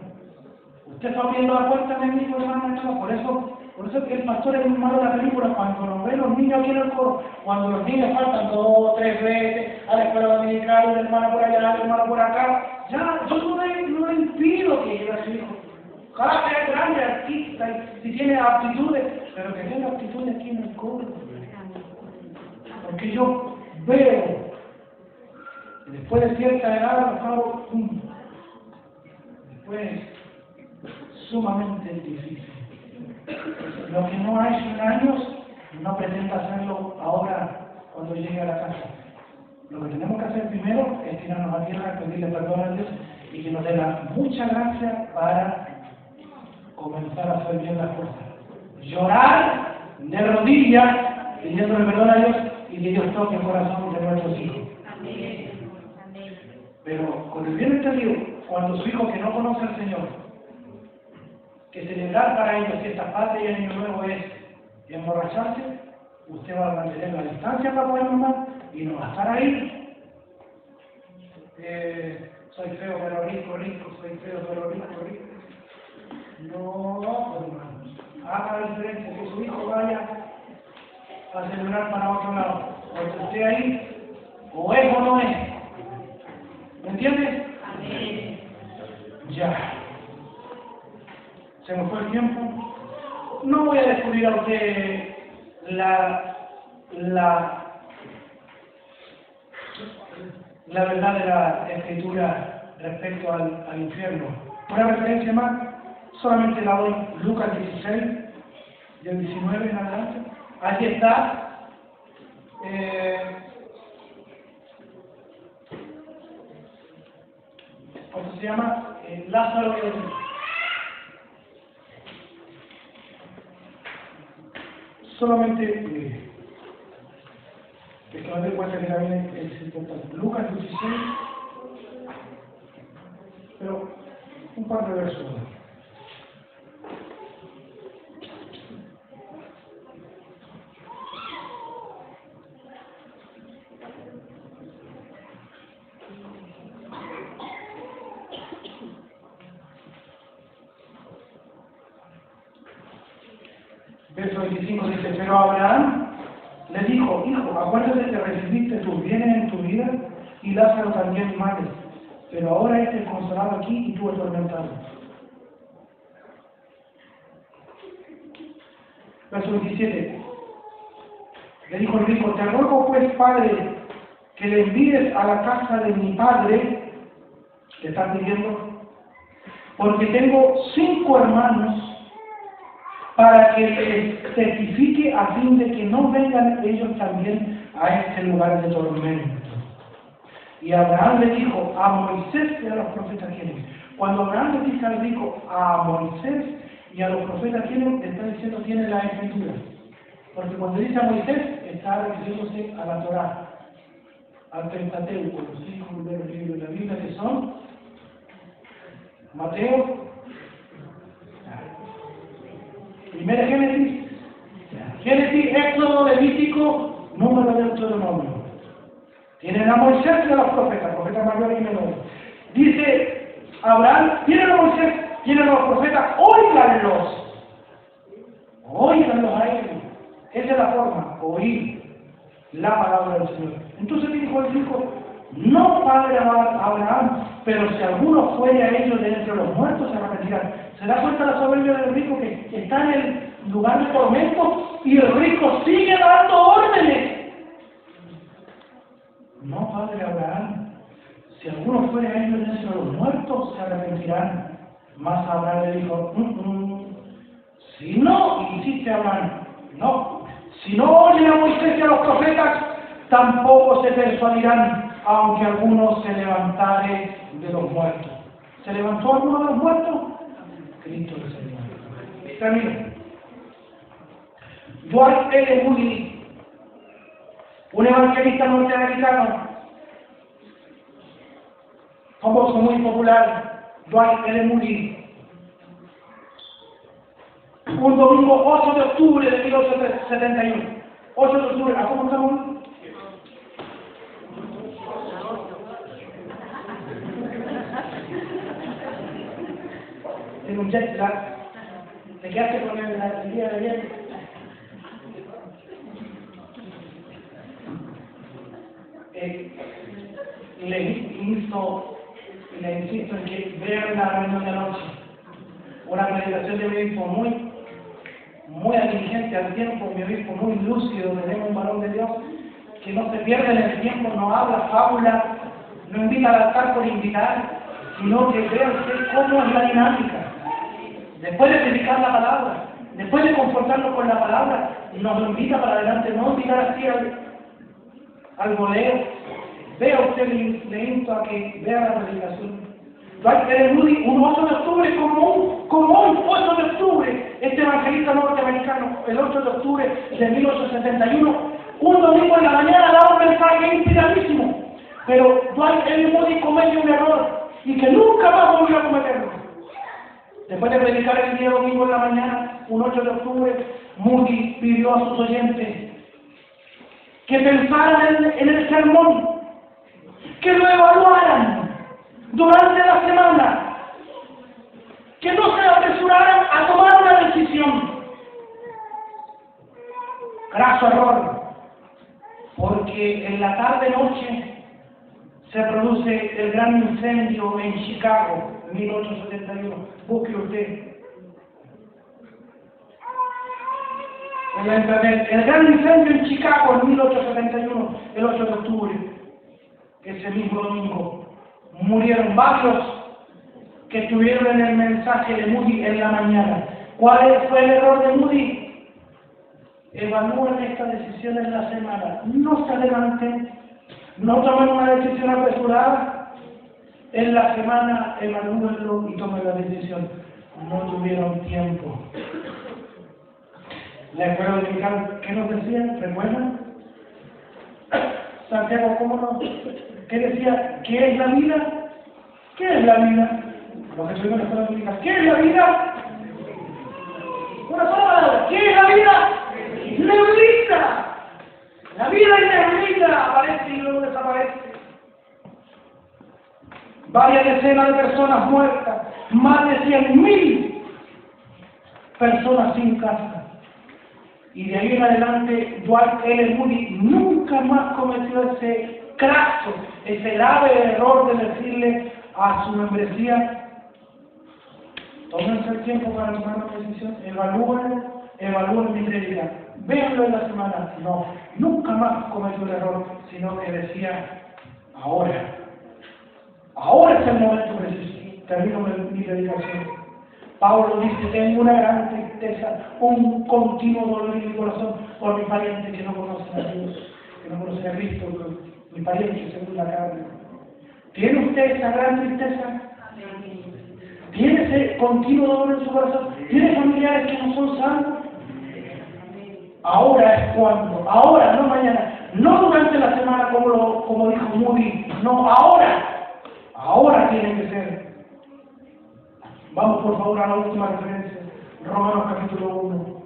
Usted está abriendo la puerta de mi hermana, por eso es que el pastor es muy malo en la película, cuando nos ven los niños aquí en el coro, cuando los niños faltan 2 o 3 veces a la escuela dominical, la hermana por allá, el hermano por acá, ya, yo no le impido que lleve a su hijo. Ojalá sea grande, artista, y si tiene aptitudes, pero que tenga aptitudes aquí en el coro. Porque yo veo, después de cierta edad, los cabros, después sumamente difícil. Lo que no ha hecho en años, no pretenda hacerlo ahora cuando llegue a la casa. Lo que tenemos que hacer primero es tirarnos a tierra, pedirle perdón a Dios y que nos dé mucha gracia para comenzar a hacer bien las cosas. Llorar de rodillas, pidiéndole perdón a Dios y que Dios toque el corazón de nuestros hijos. Amén. Pero con el bien entendido, cuando su hijo que no conoce al Señor, que celebrar para ellos fiestas patrias y año nuevo es emborracharse, usted va a mantener la distancia para poder mamar y no va a estar ahí. Soy feo pero rico, soy feo pero rico. No, hermanos, haga la diferencia, que su hijo vaya a celebrar para otro lado, o que esté ahí, o es o no es. ¿Me entiendes? Amén. Ya. Se me fue el tiempo. No voy a descubrir a usted la verdad de la Escritura respecto al infierno. Una referencia más, solamente la doy Lucas 16, del 19 en adelante. Allí está. ¿Cómo se llama? Lázaro y el... Solamente, es que no me doy cuenta que también es importante. Lucas 16, pero un par de versos. Verso 25 dice, pero Abraham le dijo, hijo, acuérdate que recibiste tus bienes en tu vida y Lázaro también males, pero ahora este es consolado aquí y tú atormentado. Verso 27, le dijo el rico, te ruego pues, padre, que le envíes a la casa de mi padre, que está pidiendo, porque tengo 5 hermanos, para que les testifique a fin de que no vengan ellos también a este lugar de tormento. Y Abraham le dijo a Moisés y a los profetas ¿quiénes? Cuando Abraham le dice al rico a Moisés y a los profetas ¿quiénes? Está diciendo tiene la Escritura. Porque cuando dice a Moisés está refiriéndose a la Torá, al Pentateuco, los 5 primeros libros de la Biblia que son Mateo, Primero Génesis, Éxodo, Levítico, Número de Deuteronomio. Tienen a Moisés y a los profetas mayores y menores. Dice Abraham, tienen a Moisés, tienen a los profetas, óiganlos a ellos. Esa es la forma, oír la palabra del Señor. Entonces dijo el hijo, no padre Abraham, pero si alguno fuere a ellos de entre los muertos se arrepentirán. ¿Se da cuenta la soberbia del rico que está en el lugar de tormento y el rico sigue dando órdenes? No, padre Abraham, si alguno fuere a ellos de entre los muertos se arrepentirán. Mas Abraham le dijo, si no, y insiste Abraham, no, si no oyen a Moisés y a los profetas, tampoco se persuadirán, aunque alguno se levantare de los muertos. ¿Se levantó alguno de los muertos? Cristo el Señor. Camino. Dwight L. Moody, un evangelista norteamericano, famoso, muy popular, Dwight L. Moody, Un domingo 8 de octubre de 1871. 8 de octubre, ¿a cómo estamos? En un jet lag. ¿Te quedaste con el día de ayer? Le insisto en que vean la reunión de anoche. Una predicación de mi obispo muy inteligente al tiempo, mi obispo muy lúcido, tenemos un varón de Dios que no se pierde en el tiempo, no habla fábula, no invita al altar por invitar, sino que vea usted cómo es la dinámica. Después de predicar la palabra, después de confortarnos con la palabra, nos lo invita para adelante, no invitar así al voleo. Vea usted, le invito a que vea la predicación. Dwight L. Moody, un 8 de octubre, como hoy, 8 de octubre, este evangelista norteamericano, el 8 de octubre de 1871, un domingo en la mañana da un mensaje inspiradísimo, pero Dwight L. Moody comete un error y que nunca más volvió a cometerlo. Después de predicar el día domingo en la mañana, un 8 de octubre, Moody pidió a sus oyentes que pensaran en el sermón, que lo evaluaran durante la semana, que no se apresuraran a tomar una decisión. Graso error, porque en la tarde-noche se produce el gran incendio en Chicago, 1871. Busque usted en la internet. El gran incendio en Chicago en 1871, el 8 de octubre. Ese mismo domingo murieron varios que estuvieron en el mensaje de Moody en la mañana. ¿Cuál fue el error de Moody? Evalúen esta decisión en la semana. No se adelanten, no tomen una decisión apresurada. En la semana evalúenlo y tomen la decisión. No tuvieron tiempo. La escuela dominical, ¿qué nos decían? ¿Recuerdan? Santiago, ¿cómo no? ¿Qué decía? ¿Qué es la vida? ¿Qué es la vida? Lo que estuvimos en la escuela dominical. ¿Qué es la vida? Una sola palabra. ¿Qué es la vida? Neblina. La vida es neblina. Aparece y luego desaparece. Varias decenas de personas muertas. Más de 100.000 personas sin casa. Y de ahí en adelante, Dwight L. Moody nunca más cometió ese craso, ese grave error de decirle a su membresía: tómense el tiempo para tomar una decisión, evalúen mi predica, véanlo en la semana. No, nunca más cometió el error, sino que decía: ahora es el momento preciso. Termino mi predicación. Pablo dice: tengo una gran tristeza, un continuo dolor en mi corazón por mi pariente que no conocen a Dios, que no conocen a Cristo, mi pariente según la carne. ¿Tiene usted esa gran tristeza? ¿Tiene ese continuo dolor en su corazón? ¿Tiene familiares que no son salvos? Ahora es cuando, ahora, no mañana, no durante la semana como dijo Moody, no, ahora tiene que ser. Vamos por favor a la última referencia, Romanos capítulo 1.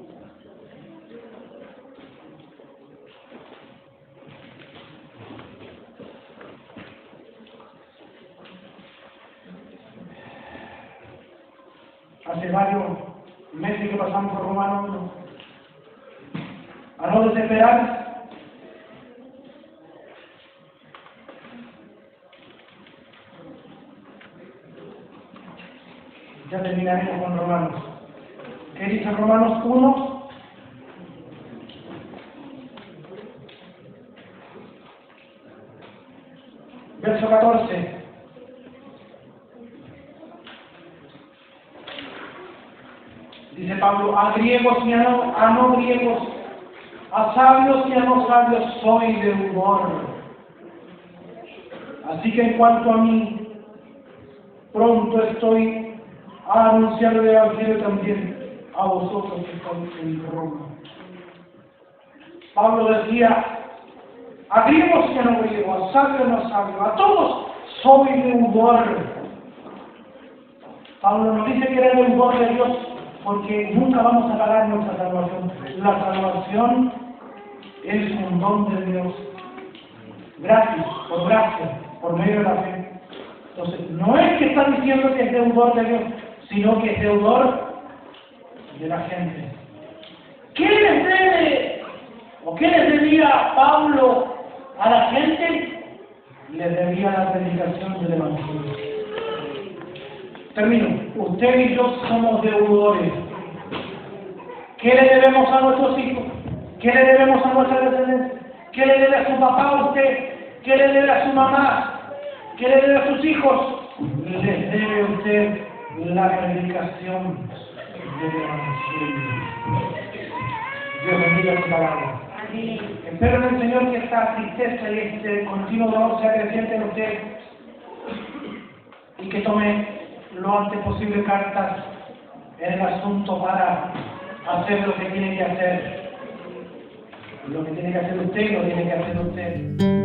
Hace varios meses que pasamos por Romanos 1. A no desesperar. Ya terminaremos con Romanos. ¿Qué dice Romanos 1? Verso 14. Dice Pablo: a griegos y a no griegos, a sabios y a no sabios soy deudor. Así que en cuanto a mí, pronto estoy a anunciar el Evangelio también a vosotros que estáis en Roma. Pablo decía: a griegos y a no griegos, a sabios y a no sabios, a todos soy deudor. Pablo no dice que era deudor de Dios, porque nunca vamos a pagar nuestra salvación. La salvación es un don de Dios, gratis, por medio de la fe. Entonces, no es que está diciendo que es deudor de Dios, sino que es deudor de la gente. ¿Qué les debe o qué les debía Pablo a la gente? Les debía la predicación del Evangelio. Termino. Usted y yo somos deudores. ¿Qué le debemos a nuestros hijos? ¿Qué le debemos a nuestra descendencia? ¿Qué le debe a su papá a usted? ¿Qué le debe a su mamá? ¿Qué le debe a sus hijos? Les debe a usted la predicación del Evangelio. Dios bendiga su palabra. Espero en el Señor que esta tristeza y este continuo dolor sea creciente en usted y que tome lo antes posible cartas en el asunto para hacer lo que tiene que hacer. Lo que tiene que hacer usted, lo tiene que hacer usted.